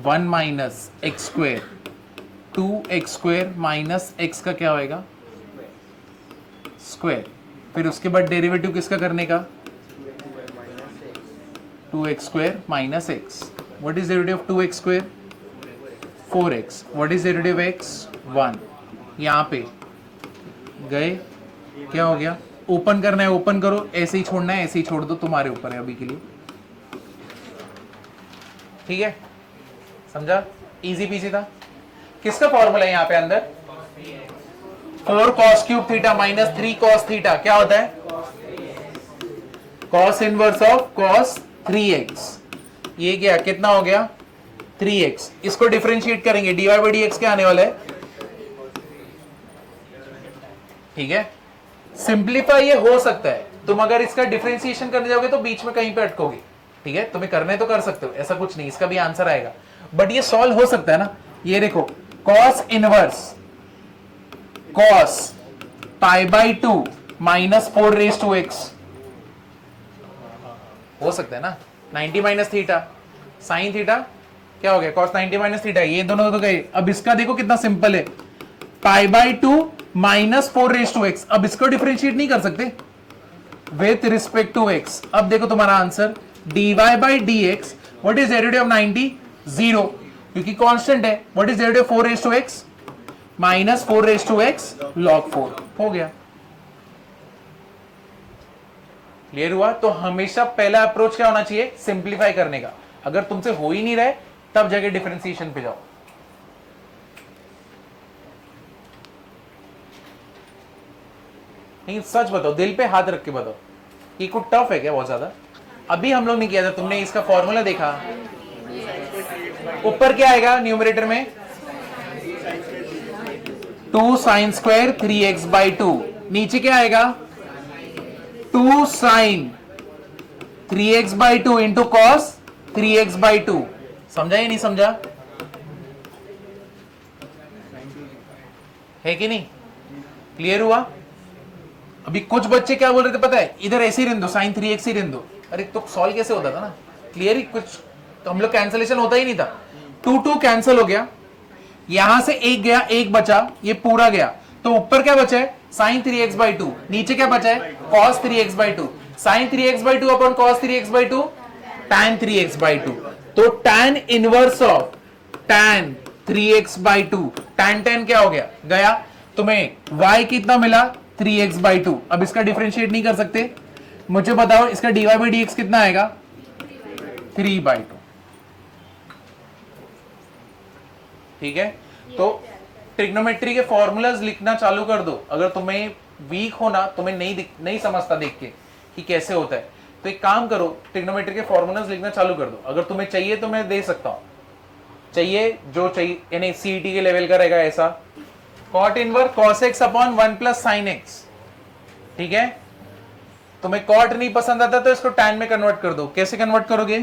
1 minus x square, 2x square minus x का क्या होएगा? स्क्वायर। फिर उसके बाद डेरिवेटिव किसका करने का? 2x square minus x. What is derivative of 2x square? 4x। What is derivative x? 1। यहाँ पे गए, क्या हो गया? ओपन करना है ओपन करो, ऐसे ही छोड़ना है ऐसे ही छोड़ दो, तुम्हारे ऊपर है अभी के लिए। ठीक है, समझा? इजी पीजी था। किसका फॉर्मूला है यहाँ पे अंदर? 4 cos cube theta minus 3 cos theta क्या होता है? cos inverse of cos 3x। ये क्या कितना हो गया? 3x। इसको डिफरेंशिएट करेंगे, dy बाई डी एक्स क्या आने वाला है? ठीक है, सिंप्लीफाई ये हो सकता है। तुम अगर इसका डिफरेंशिएशन करने जाओगे तो बीच में कहीं पे अटकोगे। ठीक है, तुम्हें करने तो कर सकते हो, ऐसा कुछ नहीं, इसका भी आंसर आएगा, बट ये सॉल्व हो सकता है ना। ये देखो cos inverse cos pi by 2 minus 4 raise to x हो सकता है ना। 90 माइनस थीटा साइन थीटा क्या हो गया? cos 90 माइनस थीटा, ये दोनों तो गए। अब इसका देखो कितना सिंपल है, pi by 2 minus 4 raise to x. अब इसको डिफरेंशिएट नहीं कर सकते विथ रिस्पेक्ट टू एक्स। अब देखो तुम्हारा answer dy by d x, what is derivative of 90? 0, क्योंकि कांस्टेंट है। What is derivative 4 raise to x? Minus 4 raise to x log 4 हो गया। क्लियर हुआ? तो हमेशा पहला अप्रोच क्या होना चाहिए? सिंप्लीफाई करने का। अगर तुमसे हो ही नहीं रहा है तब जाके डिफरेंशिएशन पे जाओ। नहीं सच बताओ, दिल पे हाथ रख के बताओ, ये कुछ टफ है क्या बहुत ज्यादा? अभी हम लोग नहीं किया था, तुमने इसका फॉर्मूला देखा? ऊपर क्या आएगा न्यूमरेटर में? 2 साइन स्क्वायर 3x बाई 2। नीचे क्या आएगा? 2 sine 3x by 2 into cos 3x by 2। समझा या नहीं समझा? है कि नहीं? क्लियर हुआ? अभी कुछ बच्चे क्या बोल रहे थे पता है? इधर ऐसे ही रहने दो, साइन 3x ही रहने दो। अरे तो सॉल्व कैसे होता था ना? क्लियर ही कुछ तो हम लोग कैंसलेशन होता ही नहीं था। 2 कैंसिल हो गया, यहां से एक गया, एक बचा, ये पूरा गया, तो ऊपर क्या बचा है? Sine 3x by 2। नीचे क्या बचा है? cos 3x by 2। Sine 3x by 2 upon cos 3x by 2 tan 3x by 2। तो tan inverse of tan 3x by 2, tan क्या हो गया? गया। तुम्हें y कितना मिला? 3x by 2। अब इसका डिफरेंशिएट नहीं कर सकते, मुझे बताओ इसका dy बाई डी एक्स कितना आएगा? 3 बाई 2। ठीक है, तो ट्रिग्नोमेट्री के फॉर्मूलाज लिखना चालू कर दो। अगर तुम्हें वीक हो ना, तुम्हें नहीं समझता देख के कि कैसे होता है, तो एक काम करो, ट्रिग्नोमेट्री के फॉर्मूलाज लिखना चालू कर दो। अगर तुम्हें चाहिए तो मैं दे सकता हूं, चाहिए जो चाहिए, यानी सीईटी के लेवल का रहेगा ऐसा। Cot inverse cos x upon 1 plus sine x. ठीक है, तुम्हें कॉट नहीं पसंद आता तो इसको tan में कन्वर्ट कर दो। कैसे कन्वर्ट करोगे?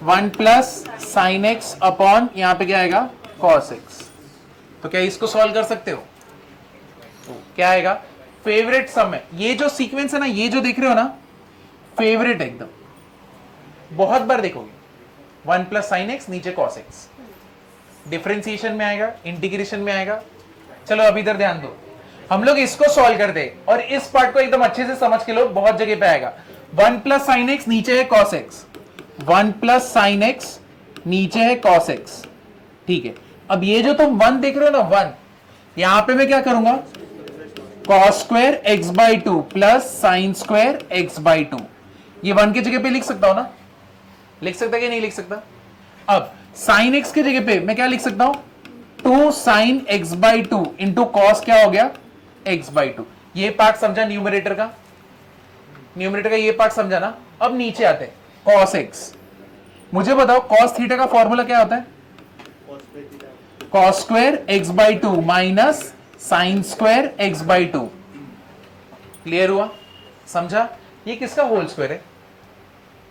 1 प्लस साइन एक्स अपॉन यहां पे क्या आएगा? cos x। तो क्या इसको सॉल्व कर सकते हो? तो क्या आएगा? फेवरेट सम है ये जो सीक्वेंस है ना, ये जो देख रहे हो ना, फेवरेट है एकदम, बहुत बार देखोगे। 1 प्लस साइन एक्स नीचे cos x, डिफरेंशिएशन में आएगा, इंटीग्रेशन में आएगा। चलो अब इधर ध्यान दो, हम लोग इसको सॉल्व करते हैं और इस पार्ट को एकदम अच्छे से समझ के लो, बहुत जगह पे आएगा। 1 प्लस साइन एक्स नीचे है cos x, 1 plus sine x नीचे है cos x। ठीक है, अब ये जो तुम 1 देख रहे हो ना, 1, यहां पे मैं क्या करूंगा? cos square x by 2 plus sine square x by 2। ये 1 की जगह पे लिख सकता हूं ना? लिख सकता कि नहीं लिख सकता? अब साइन x की जगह पे मैं क्या लिख सकता हूं? 2 sine x by 2 into cos क्या हो गया? x by 2। ये पार्ट समझा न्यूमरेटर का? न्यूमरेटर का ये पार्ट समझा ना? अब नीचे आते हैं, cos x। मुझे बताओ cos थीटा का फॉर्मूला क्या होता है? cos square x by 2 minus sine square x by 2। Clear हुआ? समझा? ये किसका होल स्क्वायर है?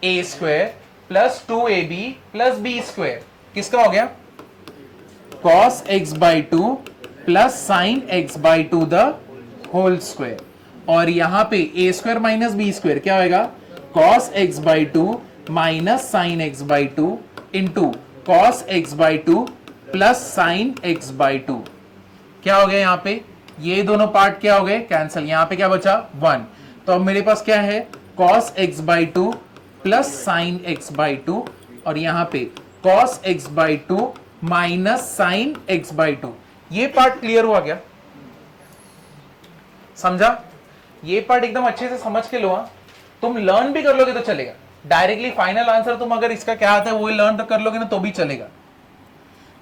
a square plus 2ab plus b square. किसका हो गया? cos x by 2 plus sine x by 2 the whole square. और यहां पे a square minus b square क्या होगा? cos x by 2 minus sine x by 2 into cos x by 2 plus sine x by 2। क्या हो गया यहां पे? ये दोनों पार्ट क्या हो गए? कैंसिल। यहां पे क्या बचा? 1। तो अब मेरे पास क्या है? cos x by 2 plus sine x by 2 और यहां पे cos x by 2 minus sine x by 2। ये पार्ट क्लियर हुआ क्या? समझा? ये पार्ट एकदम अच्छे से समझ के लो। तुम लर्न भी कर लोगे तो चलेगा, डायरेक्टली फाइनल आंसर तुम अगर इसका क्या आता है वो लर्न कर लोगे ना तो भी चलेगा।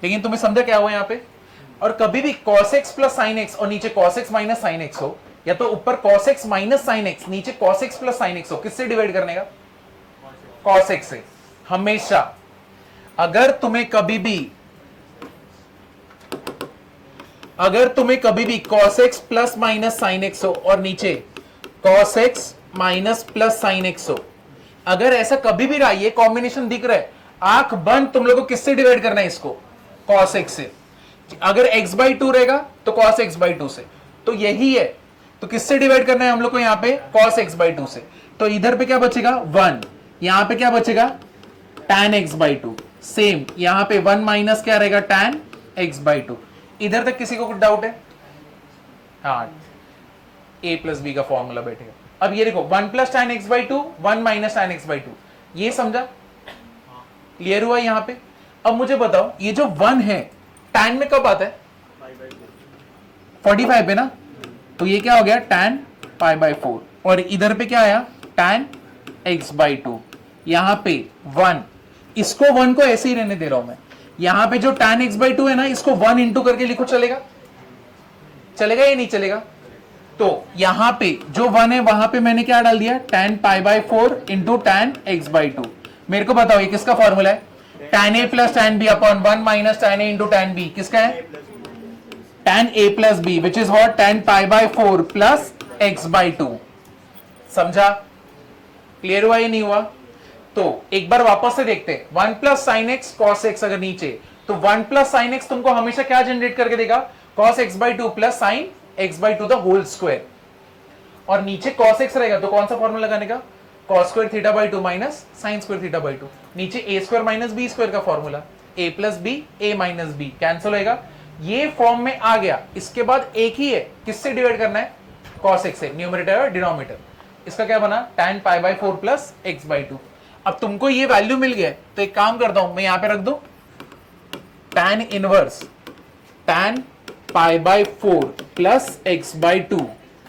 लेकिन तुम्हें समझा क्या हुआ यहाँ पे? और कभी भी cos x plus sine x और नीचे cos x minus sine x हो, या तो ऊपर cos x minus sine x नीचे cos x plus sine x हो, किससे डिवाइड करने का? cos x से। हमेशा अगर तुम्हें कभी भी cos x plus minus sine x हो और नीचे cos x minus plus sine x हो, अगर ऐसा कभी भी रहा, ये कॉम्बिनेशन दिख रहा है, आंख बंद तुम लोगों को किससे डिवाइड करना है इसको? cos x से। अगर x बाई 2 रहेगा तो cos x बाई 2 से, तो यही है। तो किससे डिवाइड करना है हम लोग को यहाँ पे? cos x बाई 2 से। तो इधर पे क्या बचेगा? 1। यहाँ पे क्या बचेगा? tan x by 2। सेम यहाँ पे 1 माइनस क्या रहेगा? tan x by 2। इधर तक किसी को कुछ डाउट है? हाँ, a प्लस बी का फॉर्मूला बैठेगा। अब ये देखो 1 plus tan x by 2, 1 minus tan x by 2, ये समझा? क्लियर हुआ यहाँ पे? अब मुझे बताओ, ये जो 1 है tan में कब आता है? 45 पे ना, तो ये क्या हो गया? tan pi by 4। और इधर पे क्या आया? tan x by 2। यहाँ पे 1, इसको 1 को ऐसे ही रहने दे रहा हूं मैं। यहाँ पे जो tan x बाई 2 है ना, इसको 1 इंटू करके लिखो, चलेगा? चलेगा या नहीं चलेगा? तो यहां पे जो 1 है वहां पे मैंने क्या डाल दिया? tan pi by 4 into tan x by 2। मेरे को बताओ ये किसका फॉर्मूला है? tan a plus tan b upon 1 minus tan a into tan b। किसका है? tan a plus b, which is what? tan pi by 4 plus x by 2। समझा? Clear हुआ या नहीं हुआ? तो एक बार वापस से देखते हैं। 1 plus sine x cos x अगर नीचे, तो 1 प्लस साइन एक्स तुमको हमेशा क्या जनरेट करके देगा? cos x by 2 plus sine x by 2 the whole square. और नीचे cos x रहेगा तो कौन सा फॉर्मूला लगाने का? cos square theta by 2 minus sine square theta by 2। नीचे a square minus b square का formula, a plus b, a minus b cancel होएगा। ये फॉर्म में आ गया। इसके बाद एक ही है, किससे डिवाइड करना है? cos x से, न्यूमरेटर और डिनोमिनेटर। इसका क्या बना? tan pi by 4 plus x by 2। अब तुमको ये वैल्यू मिल गया, तो एक काम करता हूं मैं, यहां पे रख दूं tan inverse tan pi by 4 plus x by 2।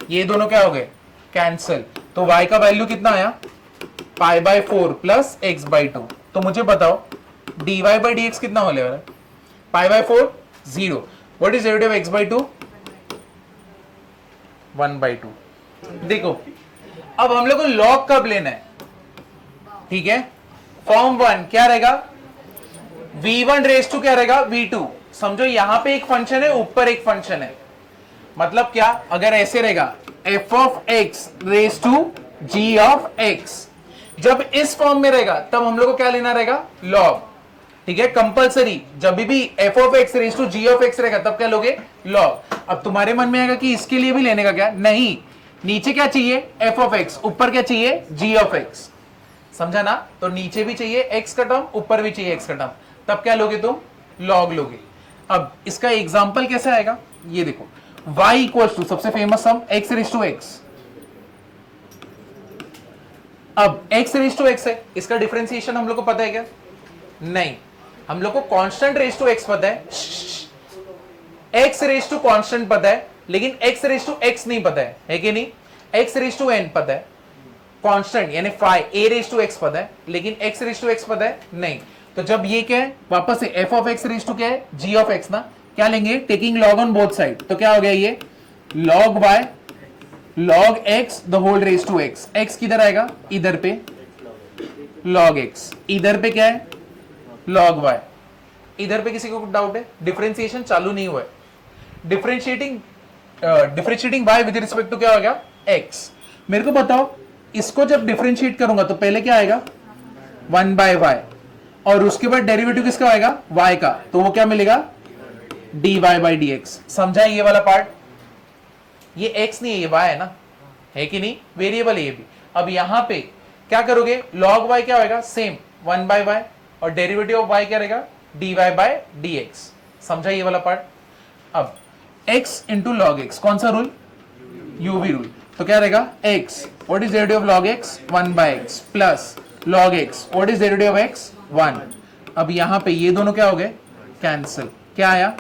ये दोनों क्या हो गए? कैंसिल। तो y का वैल्यू कितना आया? Pi by 4 plus x by 2। तो मुझे बताओ dy बाई dx कितना होने वाला है? Pi by 4 0। What is derivative x by 2? 1 by 2। देखो अब हम लोग को लॉग कब लेना है? ठीक है, फॉर्म 1 क्या रहेगा? v1 रेस टू क्या रहेगा? v2। समझो यहां पे एक फंक्शन है, ऊपर एक फंक्शन है। मतलब क्या? अगर ऐसे रहेगा f of x raise to g of x, जब इस फॉर्म में रहेगा तब हम लोग को क्या लेना रहेगा? लॉग। ठीक है, कंपलसरी। जब भी f of x raise to g of x रहेगा तब क्या लोगे? लॉग। अब तुम्हारे मन में आएगा कि इसके लिए भी लेने का क्या? नहीं, नीचे क्या चाहिए? f ऑफ x, ऊपर क्या चाहिए? g of x। समझा ना? तो नीचे भी चाहिए x का टर्म, ऊपर भी चाहिए x का टर्म, तब क्या लोगे तुम? लॉग लोगे। अब इसका एग्जांपल कैसे आएगा? ये देखो, y इक्वल्स टू सबसे famous some x raise to x। अब x रेस टू x है, इसका डिफरेंशिएशन हम लोग को पता है क्या? नहीं, हम लोग को कांस्टेंट रेस टू x पता है, x रेस टू कांस्टेंट पता है, लेकिन x रेस टू x नहीं पता है कि नहीं? x रेस टू n पता है, कांस्टेंट यानी फाई a रेस टू x पता है, लेकिन x रेस टू x पता है नहीं। तो जब ये क्या है, वापस से f of x raise to क्या है? g ऑफ x ना। क्या लेंगे? Taking log on both side, तो क्या हो गया ये? log y log x the whole raise to x। x किधर आएगा? इधर पे log x, इधर पे क्या है? log y। इधर पे किसी को कुछ डाउट है? डिफरेंशिएशन चालू नहीं हुआ है। Differentiating y with respect to क्या हो गया? x। मेरे को बताओ, इसको जब डिफरेंशिएट करूंगा तो पहले क्या आएगा? 1 बाय y, और उसके बाद डेरिवेटिव किसका आएगा? y का, तो वो क्या मिलेगा? dy by dx। समझा ये वाला पार्ट? ये x नहीं है, ये y है ना, है कि नहीं? वेरिएबल है ये भी। अब यहां पे क्या करोगे? log y क्या होगा? सेम 1 बाय y, और डेरिवेटिव ऑफ y क्या रहेगा? dy by dx। समझा ये वाला पार्ट? अब x इंटू लॉग x, कौन सा रूल? uv rule. तो क्या रहेगा? x, what is derivative of log x? 1 by x plus log x, what is derivative of x? 1। अब यहां पे ये दोनों क्या हो गए? कैंसिल। क्या आया?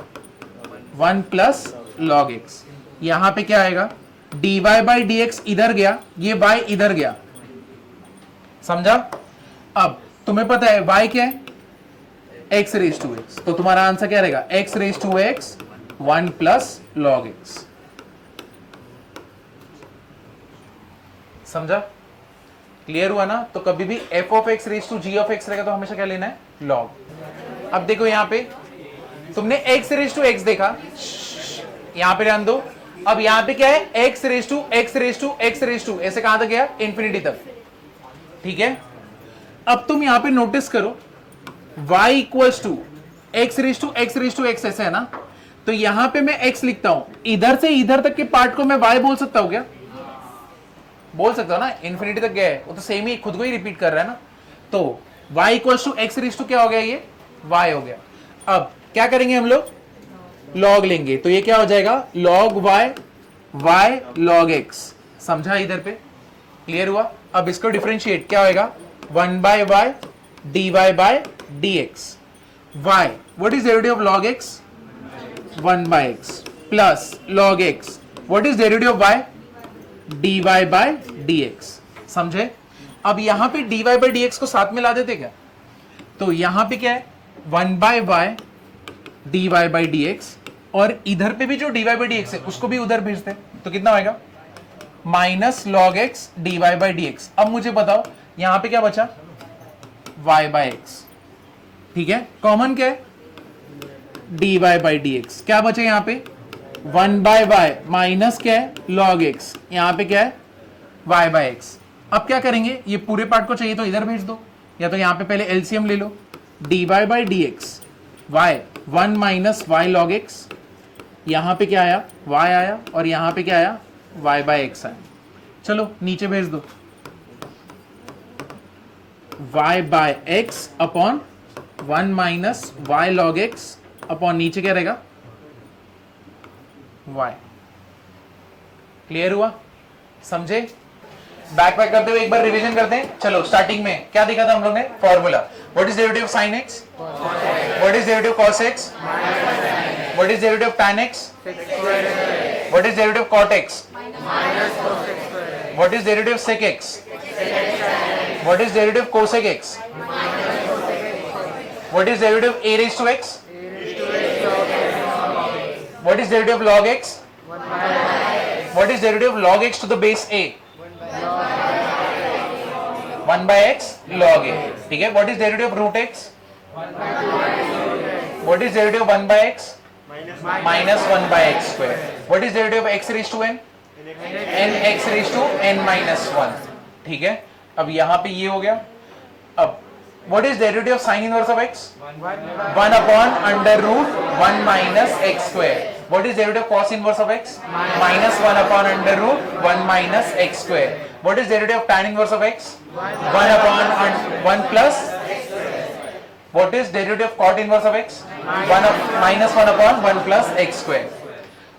1 प्लस log x। यहां पे क्या आएगा? dy बाई dx इधर गया, ये y इधर गया। समझा? अब तुम्हें पता है y क्या है? x रेस टू x, तो तुम्हारा आंसर क्या रहेगा? x raise to x 1 plus log x. समझा? क्लियर हुआ ना? तो कभी भी f of x raise to g of x रहेगा तो हमेशा क्या लेना है? लॉग। अब देखो यहां पे तुमने x रेज टू x देखा, यहां पे ध्यान दो। अब यहां पे क्या है? x raise to x raise to x raise to, ऐसे कहां तक गया? इंफिनिटी तक। ठीक है, अब तुम यहां पे नोटिस करो y equals to x raise to x raise to x, ऐसे है ना? तो यहां पे मैं x लिखता हूं, इधर से इधर तक के पार्ट को मैं y बोल सकता हूं क्या? बोल सकता हूं ना, इंफिनिटी तक गया है, वो तो सेम ही खुद को ही रिपीट कर रहा है ना। तो y equals to x raise to क्या हो गया? ये y हो गया। अब क्या करेंगे हम लोग? लॉग लेंगे, तो ये क्या हो जाएगा? Log y, y log x। समझा इधर पे? क्लियर हुआ? अब इसको डिफरेंशिएट क्या होएगा? 1 by y dy by dx। y, what is derivative of log x? 1 by x plus log x, what is derivative of y? dy by dx। समझे? अब यहां पे dy बाय dx को साथ में ला देते क्या? तो यहां पे क्या है? 1 by y dy by dx, और इधर पे भी जो dy बाय dx है उसको भी उधर भेज दे, तो कितना होएगा? Minus log x dy by dx। अब मुझे बताओ यहां पे क्या बचा? y by x। ठीक है, कॉमन क्या है? dy by dx। क्या बचे यहां पे? 1 बाय y माइनस क्या है? log x। यहां पे क्या है? y by x। अब क्या करेंगे? ये पूरे पार्ट को चाहिए तो इधर भेज दो, या तो यहां पे पहले एलसीएम ले लो। dy by dx, y 1 minus y log x, यहां पे क्या आया? y आया, और यहां पे क्या आया? y बाय x आया। चलो नीचे भेज दो, y by x upon 1 minus y log x upon नीचे क्या रहेगा? y। क्लियर हुआ? समझे? बैक करते हुए एक बार रिवीजन करते हैं। चलो स्टार्टिंग में क्या देखा था हम लोग ने? Formula, what is derivative of sin x? What is derivative cos x? What is derivative of tan x? What is derivative cot x? What is derivative sec x? What is derivative cosec x? What is derivative a raised to x? What is derivative of log x? What is derivative of log x to the base a? 1 by x log a। ठीक है, what is derivative of root x? What is derivative of 1 by x? Minus 1 by x square. What is derivative of x raise to n? n x raise to n minus 1। ठीक है, अब यहां पे ये हो गया। अब what is derivative of sine inverse of x? 1 upon under root 1 minus x square. What is derivative of cos inverse of x? Minus 1 upon under root 1 minus x square. What is derivative of tan inverse of x? 1 upon 1 plus. What is derivative of cot inverse of x? Minus 1 upon 1 plus x square.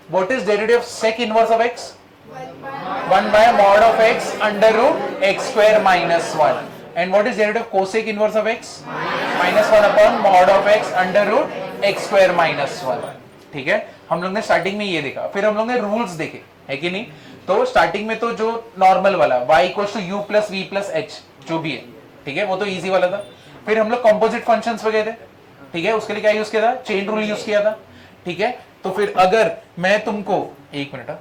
What is derivative of sec inverse of x? 1 by mod of x under root x square minus 1. And what is derivative of cosec inverse of x? Minus 1 upon mod of x under root x square minus 1. ठीक है, हम लोग ने starting में ये देखा, फिर हम लोग ने रूल्स देखे, है कि नहीं? तो स्टार्टिंग में तो जो नॉर्मल वाला y equals to u plus v plus h जो भी है, ठीक है, वो तो इजी वाला था। फिर हम लोग कंपोजिट फंक्शंस पे गए थे, ठीक है, उसके लिए क्या यूज किया था? चेन रूल यूज किया था, ठीक है। तो फिर अगर मैं तुमको एक मिनट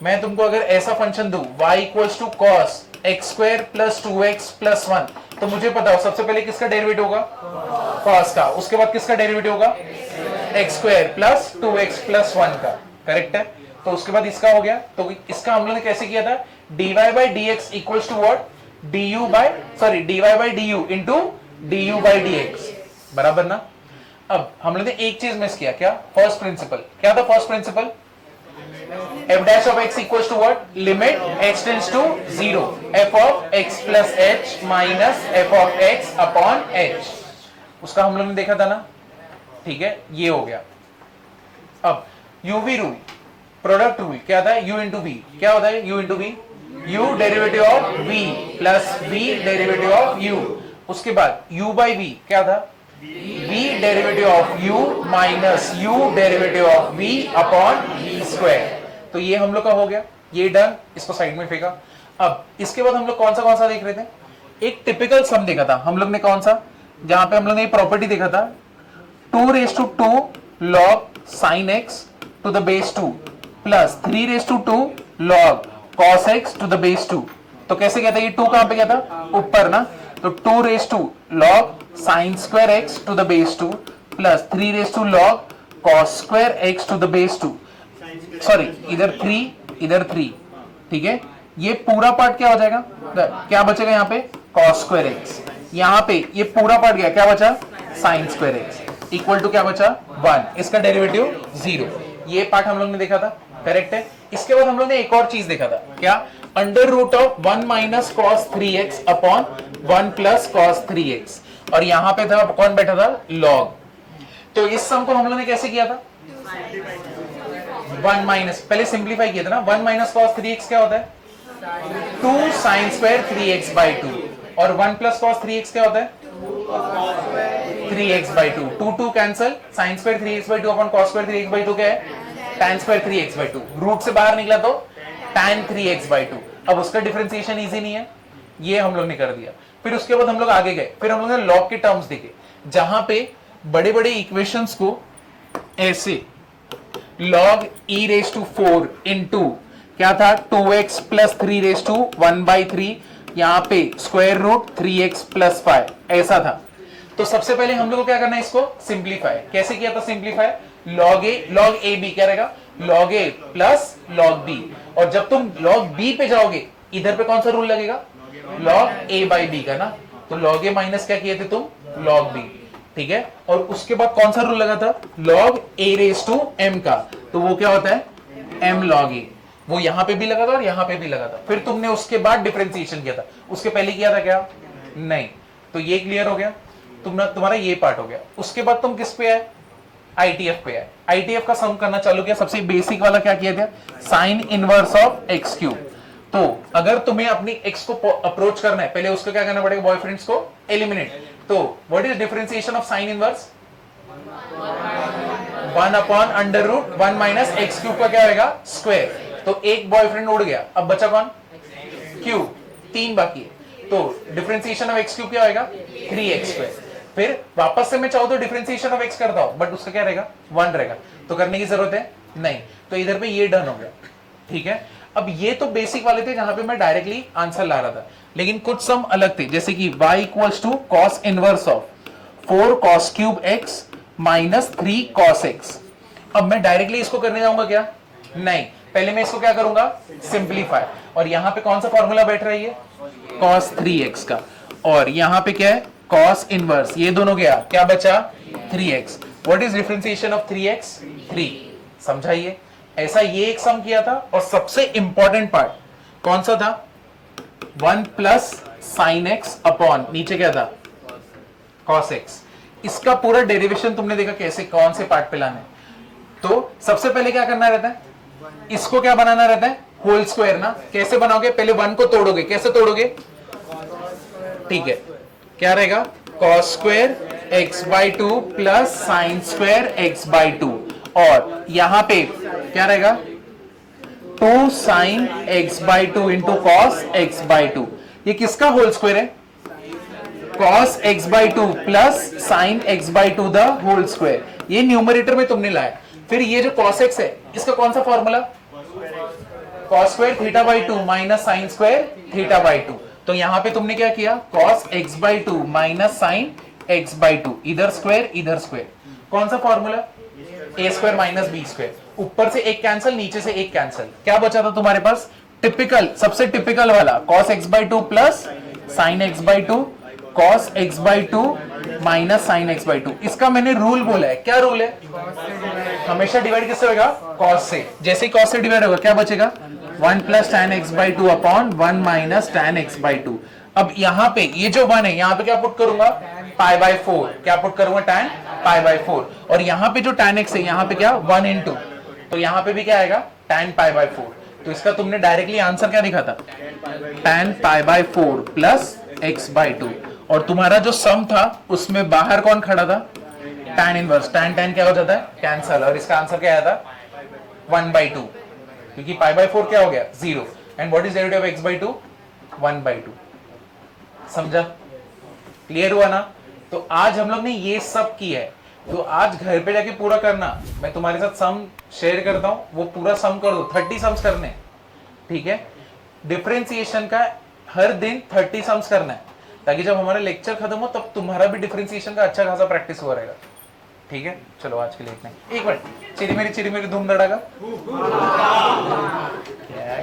मैं तुमको अगर ऐसा फंक्शन दूं y equals to cos x square plus 2x plus 1, तो मुझे पता हो सबसे पहले किसका डेरिवेटिव होगा? cos का। उसके बाद किसका डेरिवेटिव होगा? x square plus 2x plus 1 का। करेक्ट है? तो उसके बाद इसका हो गया। तो इसका हम लोगों ने कैसे किया था? dy by dx equals to what? dy by du into du by dx, बराबर ना? अब हम लोगों ने एक चीज मिस किया, क्या? First principle. क्या था first principle? f dash of x equals to what? Limit x tends to 0, f of x plus h minus f of x upon h। उसका हम लोग ने देखा था ना, ठीक है, ये हो गया। अब uv रूल, प्रोडक्ट रूल क्या था? u into v। क्या होता है u into v? u derivative of v plus v derivative of u। उसके बाद u बाई v क्या था? v derivative of u minus u derivative of v upon v square. तो ये हम लोग का हो गया, ये डन, इसको साइड में फेंका। अब इसके बाद हम लोग कौन सा देख रहे थे? एक टिपिकल सम देखा था हम लोग ने, कौन सा? जहां पे हम लोग ने प्रॉपर्टी देखा था 2 raised to 2 log sine x to the base 2 plus 3 2 log cos x to the base 2। तो कैसे कहता है ये 2 कहां पे गया था, ऊपर ना, तो 2 log sine square x to the base 2 plus 3 log cos square x to the base 2। Sorry, इधर 3, ठीक है। ये पूरा पार्ट क्या हो जाएगा, क्या बचेगा यहाँ पे, कॉस स्क्वायर एक्स। यहाँ पे ये पूरा पार्ट गया, क्या बचा, sine square x equal to क्या बचा 1, इसका डेरिवेटिव 0। ये पार्ट हम लोग ने देखा था, करेक्ट है। इसके बाद हम लोग ने एक और चीज देखा था, क्या, under root of 1 minus cos 3x upon 1 plus cos 3x, और यहां पे था कौन बैठा था, लॉग। तो इस सम को हम लोग ने कैसे किया था, 1 माइनस, पहले सिंप्लीफाई किया था ना, 1 माइनस कॉस 3x क्या होता है, 2 साइन स्क्वायर 3x बाई 2, और 1 प्लस कॉस 3x क्या होता है, 3x by 2, 2 cancel, sine square 3x by 2 upon cos square 3x by 2 क्या है, tan square 3x by 2, root से बाहर निकला तो tan 3x बाई 2। अब उसका डिफरेंशिएशन इजी नहीं है, ये हम लोग ने कर दिया। फिर उसके बाद हम लोग आगे गए, फिर हम लोग ने लॉग के टर्म्स देखे, जहां पे बड़े बड़े इक्वेशंस को ऐसे log e raise to 4 into क्या था, 2x प्लस 3 रेस टू 1/3, यहां पे स्क्वायर रूट 3x प्लस 5, ऐसा था। तो सबसे पहले हम लोग को क्या करना है, इसको सिंप्लीफाई। कैसे किया था सिंप्लीफाई, log a b क्या रहेगा, log a plus log b, और जब तुम log b पे जाओगे, इधर पे कौन सा रूल लगेगा, log a बाई b का ना, तो log a माइनस क्या किए थे तुम, log b, ठीक है। और उसके बाद कौन सा रूल लगा था, log a raise to m का, तो वो क्या होता है, m log a, वो यहां पे भी लगा था और यहां पे भी लगा था। फिर तुमने उसके बाद डिफरेंशिएशन किया था, उसके पहले किया था क्या, नहीं। तो ये क्लियर हो गया, तुम्हारा ये पार्ट हो गया। उसके बाद तुम किस पे आए, आईटीएफ पे आए। आईटीएफ का सम करना चालू किया, सबसे बेसिक वाला क्या किया था, sine inverse of x cube. तो अगर तुम्हें अपनी एक्स को अप्रोच करना है, पहले उसको क्या करना पड़ेगा, बॉयफ्रेंड्स को एलिमिनेट। तो what is differentiation of sine inverse, 1 upon under root 1 minus x cube का क्या होगा, स्क्वायर। तो एक बॉयफ्रेंड उड़ गया, अब बचा कौन, क्यूब, 3 बाकी है। तो डिफरेंशिएशन ऑफ एक्स क्यूब क्या होगा, 3x स्क्वायर। फिर वापस से मैं चाहूं तो डिफरेंशिएशन ऑफ x करता हूं, बट उसका क्या रहेगा, 1 रहेगा, तो करने की जरूरत है नहीं। तो इधर पे ये डन हो गया, ठीक है। अब ये तो बेसिक वाले थे जहां पे मैं डायरेक्टली आंसर ला रहा था, लेकिन कुछ सम अलग थे, जैसे कि y equals to cos inverse of 4 cos cube x minus 3 cos x। अब मैं डायरेक्टली इसको करने जाऊंगा क्या, नहीं, पहले मैं इसको क्या करूंगा, सिंप्लीफाई। और यहां पे कौन सा फॉर्मूला बैठ रहा है, ये cos 3x का, और यहां पे क्या है, cos इनवर्स, ये दोनों गया, क्या बचा 3x। What is differentiation of 3x, 3। समझाइए, ऐसा ये एक सम किया था। और सबसे इंपॉर्टेंट पार्ट कौन सा था, 1 प्लस साइन एक्स अपॉन नीचे क्या था, cos x। इसका पूरा डेरिवेशन तुमने देखा कैसे, कौन से पार्ट पे लाना है। तो सबसे पहले क्या करना रहता है, इसको क्या बनाना रहता है, होल स्क्वायर ना। कैसे बनाओगे, पहले 1 को तोड़ोगे, कैसे तोड़ोगे, ठीक है, क्या रहेगा, cos square x by 2 plus sine square x by 2, और यहां पे क्या रहेगा, 2 sine x by 2 into cos x by 2। ये किसका होल स्क्वायर है, cos x by 2 plus sine x by 2 the whole square. ये न्यूमरेटर में तुमने लाया। फिर ये जो cos x है, इसका कौन सा formula, cos square theta by 2 minus sine square theta by 2। तो यहां पे तुमने क्या किया, cos x by 2 minus sine x by 2, इधर स्क्वायर इधर स्क्वायर। कौन सा formula, a square minus b square. ऊपर से एक कैंसिल, नीचे से एक कैंसिल, क्या बचा था तुम्हारे पास, टिपिकल, सबसे टिपिकल वाला cos x by 2 plus sine x by 2, cos x by 2 minus sine x by 2। इसका मैंने रूल बोला है, क्या रूल है, हमेशा डिवाइड किससे होगा, cos से। जैसे ही cos से डिवाइड होगा क्या बचेगा, 1 plus tan x by 2 upon 1 minus tan x by 2। अब यहाँ पे ये जो 1 है, यहाँ पे क्या पुट करूंगा, पाई बाई 4, क्या पुट करूंगा, tan पाई बाई 4। और यहाँ पे जो tan x है, यहाँ पे क्या 1 इंटू, तो यहाँ पे भी क्या आएगा, tan पाई बाई 4। तो इसका तुमने डायरेक्टली आंसर क्या दिखा था, tan pi by 4 plus x by 2। और तुम्हारा जो सम था उसमें बाहर कौन खड़ा था, tan इनवर्स, tan क्या हो जाता है, कैंसल, और इसका आंसर क्या आया था, 1/2, क्योंकि पाई बाई 4 क्या हो गया, 0। And what is derivative of x by 2, 1/2। समझा, क्लियर हुआ ना। तो आज हम लोग ने ये सब किया है। तो आज घर पे जाके पूरा करना, मैं तुम्हारे साथ सम शेयर करता हूँ, वो पूरा सम कर दो, 30 सम्स करने हैं, ठीक है। डिफरेंशिएशन का हर दिन 30 सम्स करना है, ताकि जब हमारा लेक्चर खत्म हो तब तुम्हारा भी डिफरेंशिएशन का अच्छा खासा प्रैक्टिस हुआ रहेगा, ठीक है। चलो आज के लिए इतना ही। एक मिनट, चिरी मेरी धूम धड़ाका क्या